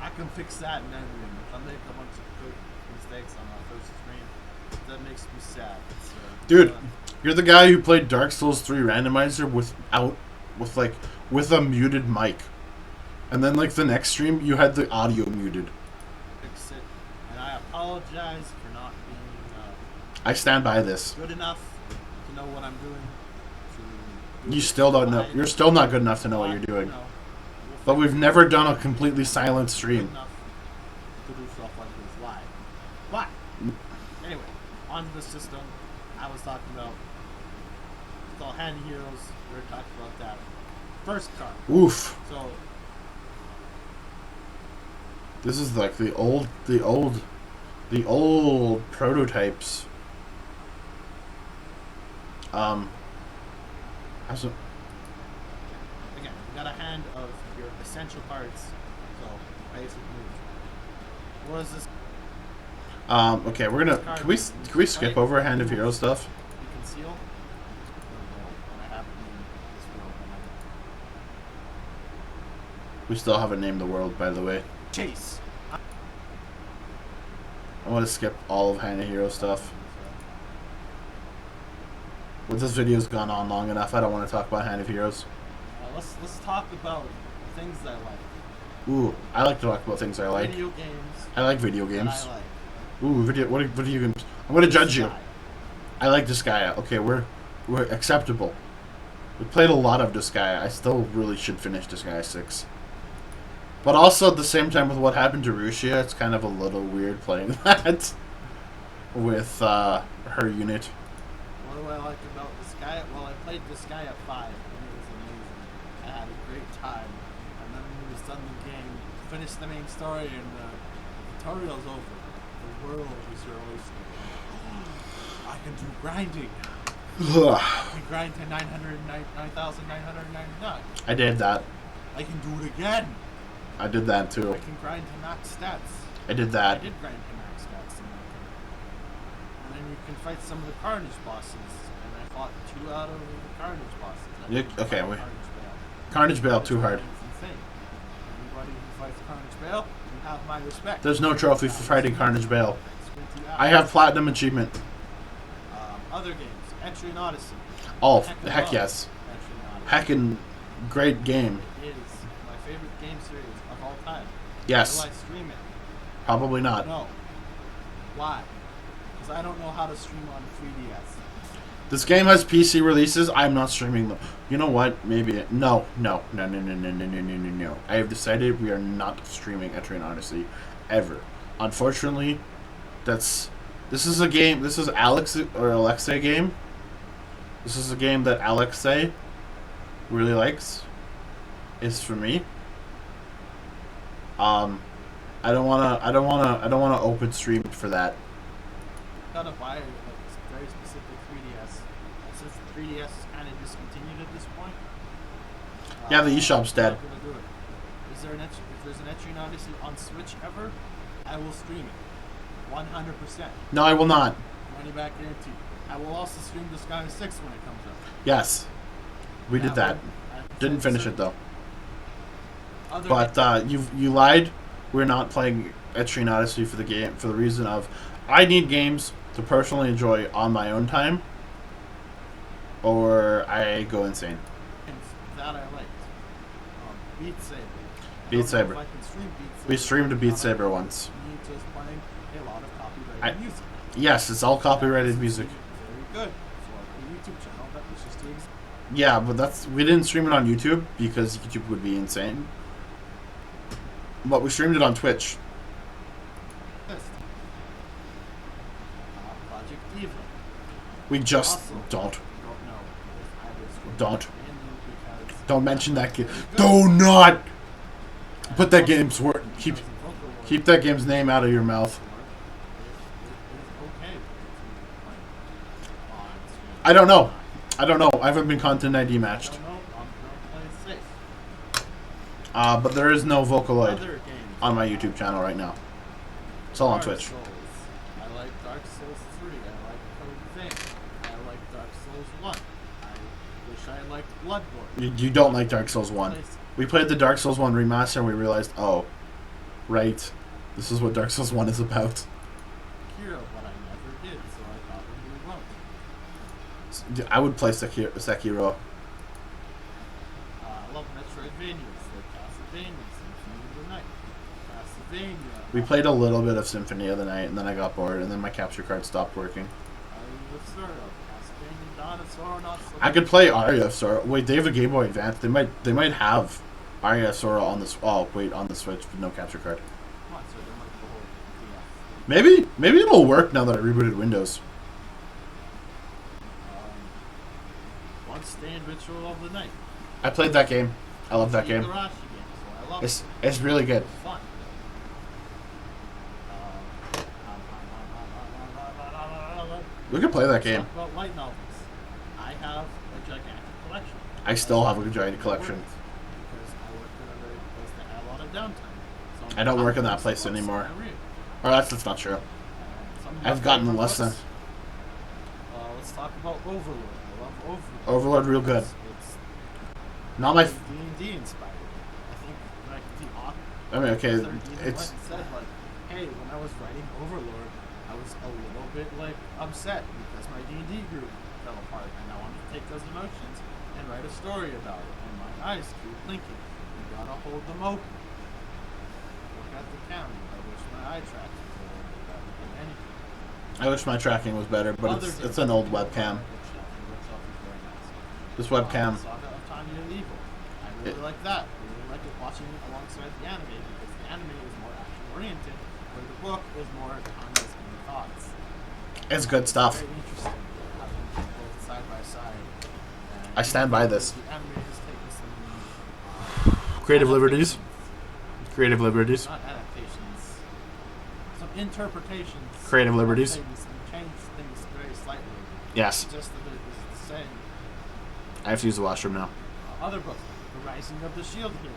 I can fix that in editing. If I make a bunch of good mistakes on my first stream, that makes me sad. So, Dude, you're the guy who played Dark Souls 3 randomizer with a muted mic. And then the next stream you had the audio muted. Fix it. And I apologize for not being I stand by this. good enough to know what I'm doing. You still don't know. You're still not good enough to know what you're doing. But we've never done a completely silent Good stream. enough to do stuff like this live. But anyway, on the system, I was talking about it's all Hand Heroes. We were talking about that first card. Oof. So This is like the old prototypes. How's it? again, we got a hand of your essential cards. So basic moves. What is this? Okay, we're gonna. Can we skip over Hand of Hero stuff? You conceal. I have this world. We still haven't named the world, by the way. Chase. I want to skip all of Hand of Hero stuff. But this video's gone on long enough. I don't want to talk about Hand of Heroes. Let's talk about things I like. Ooh, I like to talk about things I like. Video games. I like video that games. I like. Ooh, what video games? I'm gonna judge you. Disgaea. I like Disgaea. Okay, we're acceptable. We played a lot of Disgaea. I still really should finish Disgaea 6. But also at the same time with what happened to Rushia, it's kind of a little weird playing that with her unit. What do I like about Disgaea? Well, I played Disgaea 5 and it was amazing. I had a great time. And then when we was done the game, finished the main story and the tutorial's over. The world is your oyster. I can do grinding. I can grind to 999,999. I did that. I can do it again. I did that too. I can grind to max stats. I did I that. did grind to max stats. And then you can fight some of the Carnage bosses. And I fought 2 out of the Carnage bosses. I You- didn't okay, fight wait. Carnage Bale. Carnage Bale too hard. It's insane. Anybody who fights Carnage Bale, you have my respect. There's no trophy for fighting Carnage Bale. Squinty eye. I have platinum achievement. Other games. Entry and Odyssey. Oh, Heck heck love yes. Entry and Odyssey. Heckin' great game. It is my favorite game series of all time. Yes. Will I stream it? Probably not. No. Why? Because I don't know how to stream on 3DS. This game has PC releases. I'm not streaming them. You know what? Maybe no. I have decided we are not streaming Etrian Odyssey ever. Unfortunately, this is a game. This is Alexei game. This is a game that Alexei really likes. Is for me. I don't wanna open stream for that. Gotta buy a very specific 3DS. And since the 3DS is kind of discontinued at this point. Yeah, the eShop's dead. I'm not gonna do it. If there's an Etrian Odyssey on Switch ever, I will stream it. 100%. No, I will not. Money back guarantee. I will also stream Disgaea 6 when it comes out. Yes, we did that. Didn't finish it though. But you lied. We're not playing Etrian Odyssey for the reason of I need games to personally enjoy on my own time, or I go insane. That I liked. Beat Saber. Beat Saber. We streamed a Beat Saber once. Me just playing a lot of copyrighted music. Yes, it's all copyrighted music. Very good. So a YouTube channel that was just to exist. Yeah, but we didn't stream it on YouTube because YouTube would be insane. But we streamed it on Twitch. Project Eva. We just don't mention that game. Do not put that game's word. Keep that game's name out of your mouth. I don't know. I haven't been content ID matched. But there is no Vocaloid on my YouTube channel right now. It's all on Twitch. I like Dark Souls 3. I like Code Vein. I like Dark Souls 1. I wish I liked Bloodborne. You don't like Dark Souls 1. We played the Dark Souls 1 remaster and we realized, oh, right, this is what Dark Souls 1 is about. Sekiro, but I never did, so I thought we won't. I would play Sekiro. I love Metroidvanias, like Castlevania, Symphony of the Night, Castlevania. We played a little bit of Symphony of the Night, and then I got bored, and then my capture card stopped working. Castlevania, Dawn of Sorrow, not so I could play Aria of Sorrow. Wait, they have a Game Boy Advance. They might have Aria of Sorrow on this. Oh, wait, on the Switch, but no capture card. Come on, sir, there might be a whole Maybe it'll work now that I rebooted Windows. Once Day and Ritual of the Night. I played that game. I love that game. So I love it. It's really good. It's fun. We could play that game. Talk about light novels. I have a gigantic collection. I still have a giant collection. Because I work in a very place that had a lot of downtime. So I don't work in that place anymore. Or that's not true. I've gotten less than. Let's talk about Overlord. I love Overlord. Overlord, real good. It's not my. D&D inspired. I think like the author. I mean, okay, it's. Said like, hey, when I was writing Overlord, I was a little bit like upset because my D&D group fell apart, and I wanted to take those emotions and write a story about it. And my eyes keep blinking. You gotta hold them open. Look at the camera. I wish my eye tracking was a little bit better than anything. I wish my tracking was better, but it's an old webcam. This webcam. Saga of Tanya Evil. I really like that. I really like it watching it alongside the anime because the anime is more action oriented, where the book is more Tanya's own thoughts. It's good stuff. Very interesting having them both side by side. And I stand by this. The anime has taken some Creative liberties. Creative liberties. Not adaptations. Some interpretations. Creative liberties. Some changed things very slightly. Yes. Just that it was the same. I have to use the washroom now. Other books, The Rising of the Shield Hero.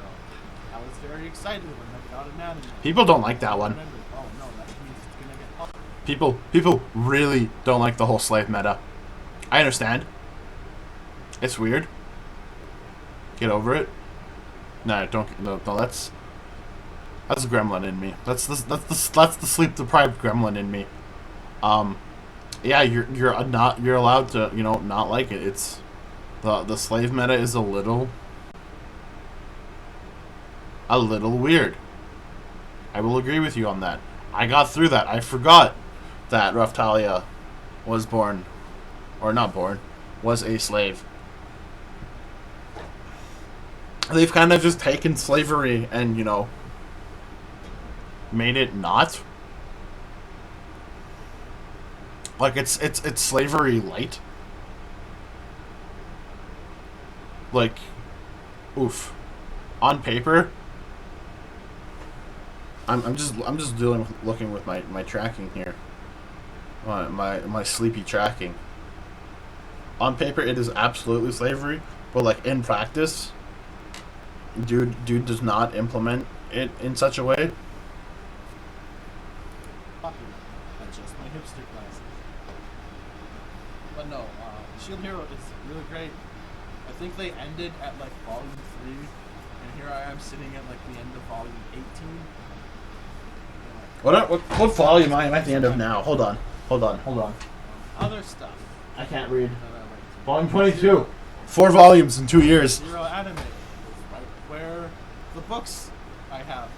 I was very excited when I got an anime. People don't like that one. Oh no, that means it's gonna get up. People really don't like the whole slave meta. I understand. It's weird. Get over it. No, don't. No, that's gremlin in me. That's the sleep deprived gremlin in me. Yeah, you're allowed to not like it. It's the slave meta is a little weird. I will agree with you on that. I got through that. I forgot that Raftalia was born, or not born, was a slave. They've kind of just taken slavery and, you know, made it not. Like, it's slavery light. Like, oof. On paper, I'm just looking with my tracking here. My sleepy tracking. On paper, it is absolutely slavery, but like in practice, dude does not implement it in such a way. Adjust my hipster glasses. But no, Shield Hero is really great. I think they ended at like volume 3, and here I am sitting at like the end of volume 18. What volume am I at the end of now? Hold on. Other stuff. I can't read. That I like to Volume 22. 4 volumes in 2 years. Zero Anime is right where the books I have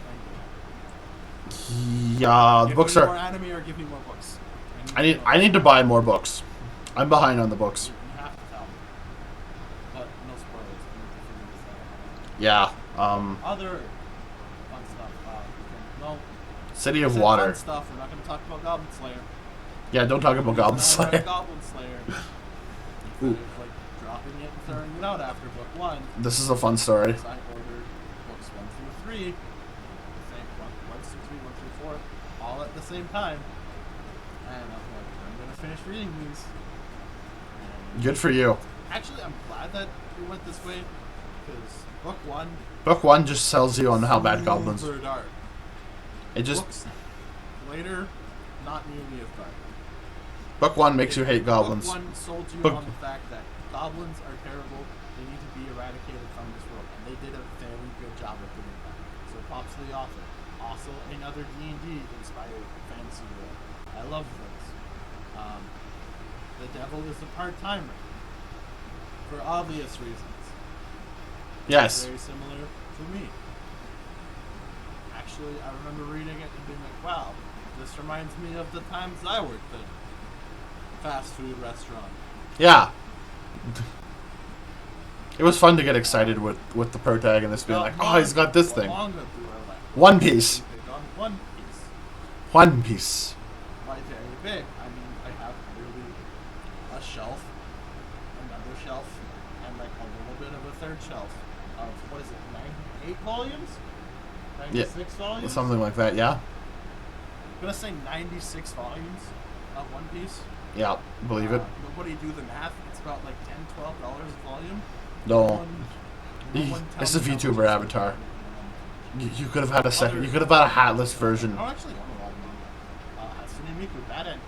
ended. Yeah, the Give books me are. more anime or give me more books. I need to buy more books. I'm behind on the books. You have to tell me. But no spoilers. Yeah. Other fun stuff. No. City of Fun Water. stuff. We're not going to talk about Goblin Slayer. Yeah, don't talk about Goblin Slayer. Goblin Slayer. Ooh. Like dropping it and throwing it out after book 1. This is a fun story. So I ordered books 1 through 3. The same 1 through 3, 1 through 4, all at the same time. And I'm like, I'm gonna finish reading these. And Good for you. actually, I'm glad that we went this way because book 1. Book 1 just sells you on how bad goblins. Super dark. It just Books later, not nearly as dark. Book 1 makes you hate goblins. Book 1 sold you Book- on the fact that goblins are terrible. They need to be eradicated from this world, and they did a very good job of doing that. So props to the author. Also, another D&D inspired fantasy world. I love those. The devil is a part-timer for obvious reasons. Yes. Very similar to me. Actually, I remember reading it and being like, wow, this reminds me of the times I worked at a fast food restaurant. Yeah. It was fun to get excited with the protagonist being like, oh, he's got this thing. Manga do I like? One Piece. Pick on One Piece. One Piece. Why very big? I mean, I have really a shelf, another shelf, and like a little bit of a third shelf of, what is it, 98 volumes? 96 volumes? Something like that, yeah. I'm gonna say 96 volumes of One Piece. Yeah, believe it. Nobody do the math. It's about like $10, $12 a volume. No. one It's tells a me how VTuber much avatar. it's You could have had a second. You could have had a hatless version. I don't actually own a lot of manga. Hatsune Miku, that end.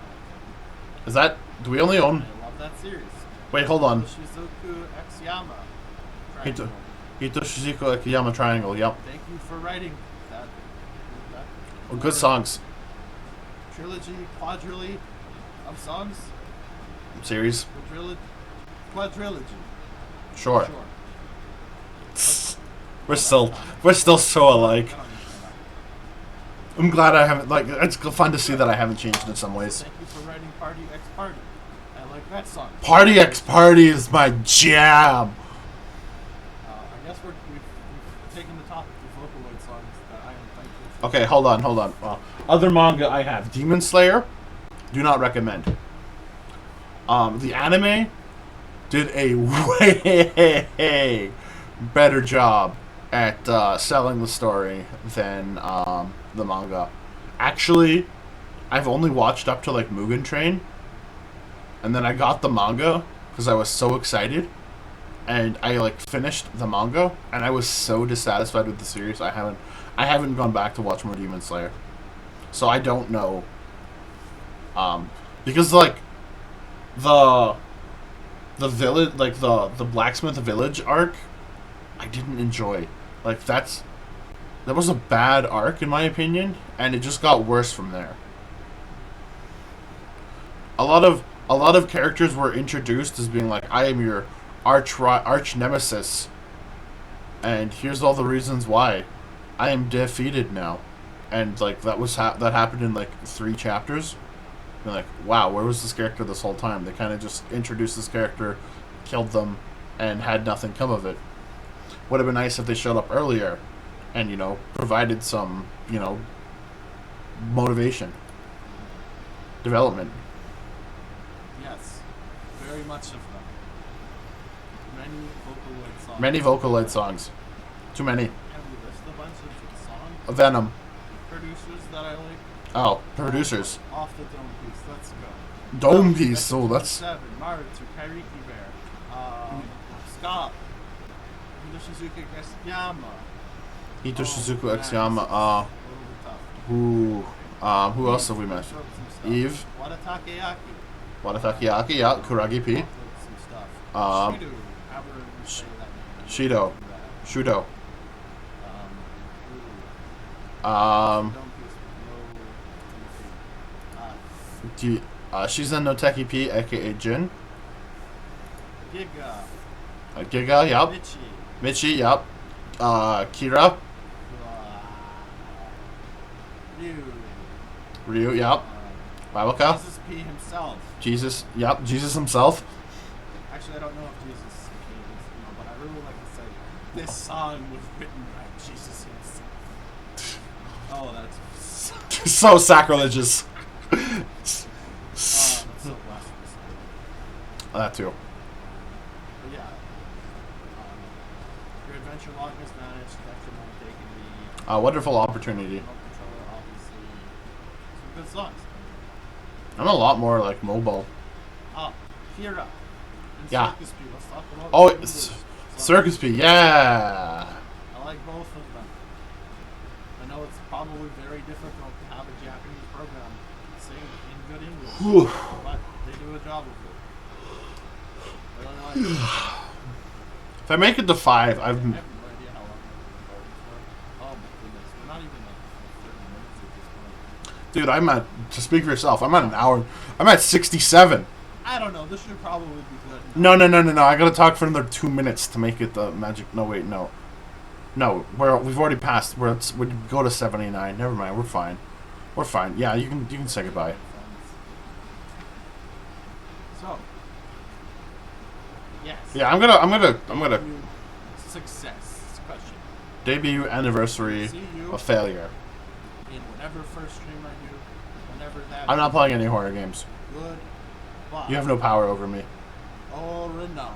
Is that? Do we only own? I love that series. Wait, hold on. Shizuku X Yama. Hito Shizuko Akiyama Triangle. Yep. Thank you for writing that. Well, good songs. Trilogy, quadrilogy of songs. Series. Quadrilogy. Sure. We're still so alike. I'm glad I haven't, like, it's fun to see that I haven't changed in some ways. Thank you for writing Party X Party. I like that song. Party X Party is my jam. I guess we've taken the topic of Vocaloid songs that I am thankful for. Okay, hold on. Other manga I have. Demon Slayer. Do not recommend. The anime did a way better job at selling the story than the manga. Actually, I've only watched up to like Mugen Train, and then I got the manga because I was so excited, and I like finished the manga, and I was so dissatisfied with the series. I haven't gone back to watch more Demon Slayer, so I don't know. Because like the village, like the blacksmith village arc, I didn't enjoy. Like that was a bad arc in my opinion, and it just got worse from there. A lot of characters were introduced as being like, I am your arch nemesis, and here's all the reasons why. I am defeated now, and like that happened in like 3 chapters. You're like, wow, where was this character this whole time? They kind of just introduced this character, killed them, and had nothing come of it. Would have been nice if they showed up earlier and, you know, provided some, you know, motivation, development. Yes, very much of them. Many Vocaloid songs. Many Vocaloid songs. Too many. Have you listed a bunch of songs? Venom. Producers that I like. Oh, producers. Off the Dome Piece. Let's go. Dome Piece. So that's. 7, Marutu, Kairiki Bear, Scott, Hidoshizuka Gasuyama. Hito Shizuku X Yama. Who else have we mentioned? Eve. Watatake Yaki. Watatake Yaki, yeah. Kuragi P. Some stuff. Shido. However you say that name. Shido. Shudo. Dome Piece, no. Shizen no Teki P, aka Jin. Giga. Giga, yup. Michi. Michi, yup. Kira. Ryu. Ryu, yup. Wabaka. Jesus P himself. Jesus, yup. Jesus himself. Actually, I don't know if Jesus came, but I really like to say this song was written by Jesus himself. Oh, that's So sacrilegious. that's so blasphemous. That too. But yeah, your adventure log is managed. That's your taking the A wonderful opportunity. remote controller, obviously. Some good songs. I'm a lot more like mobile. Kira. And Yeah. Circus P. Let's talk about Oh, the it's English Circus P, yeah. I like both of them. I know it's probably very difficult to have a Japanese program sing in good English, Whew. but they do a job of it. I really like it. If I make it to 5, I have no idea how long we've been recording for. Oh my goodness, we're not even like 30 minutes at this point. dude, I'm at, to speak for yourself, I'm at an hour. I'm at 67. I don't know, this should probably be good. No. I gotta talk for another 2 minutes to make it the magic. No, wait, no. No, we've already passed. We go to 79. Never mind, we're fine. We're fine. Yeah, you can say goodbye. So, yes. Yeah, I'm gonna Success question. debut anniversary See you of failure. in whatever first stream I do, whenever that. I'm not playing any horror games. Goodbye. You have no power over me. Oh, renown.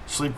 Sleep.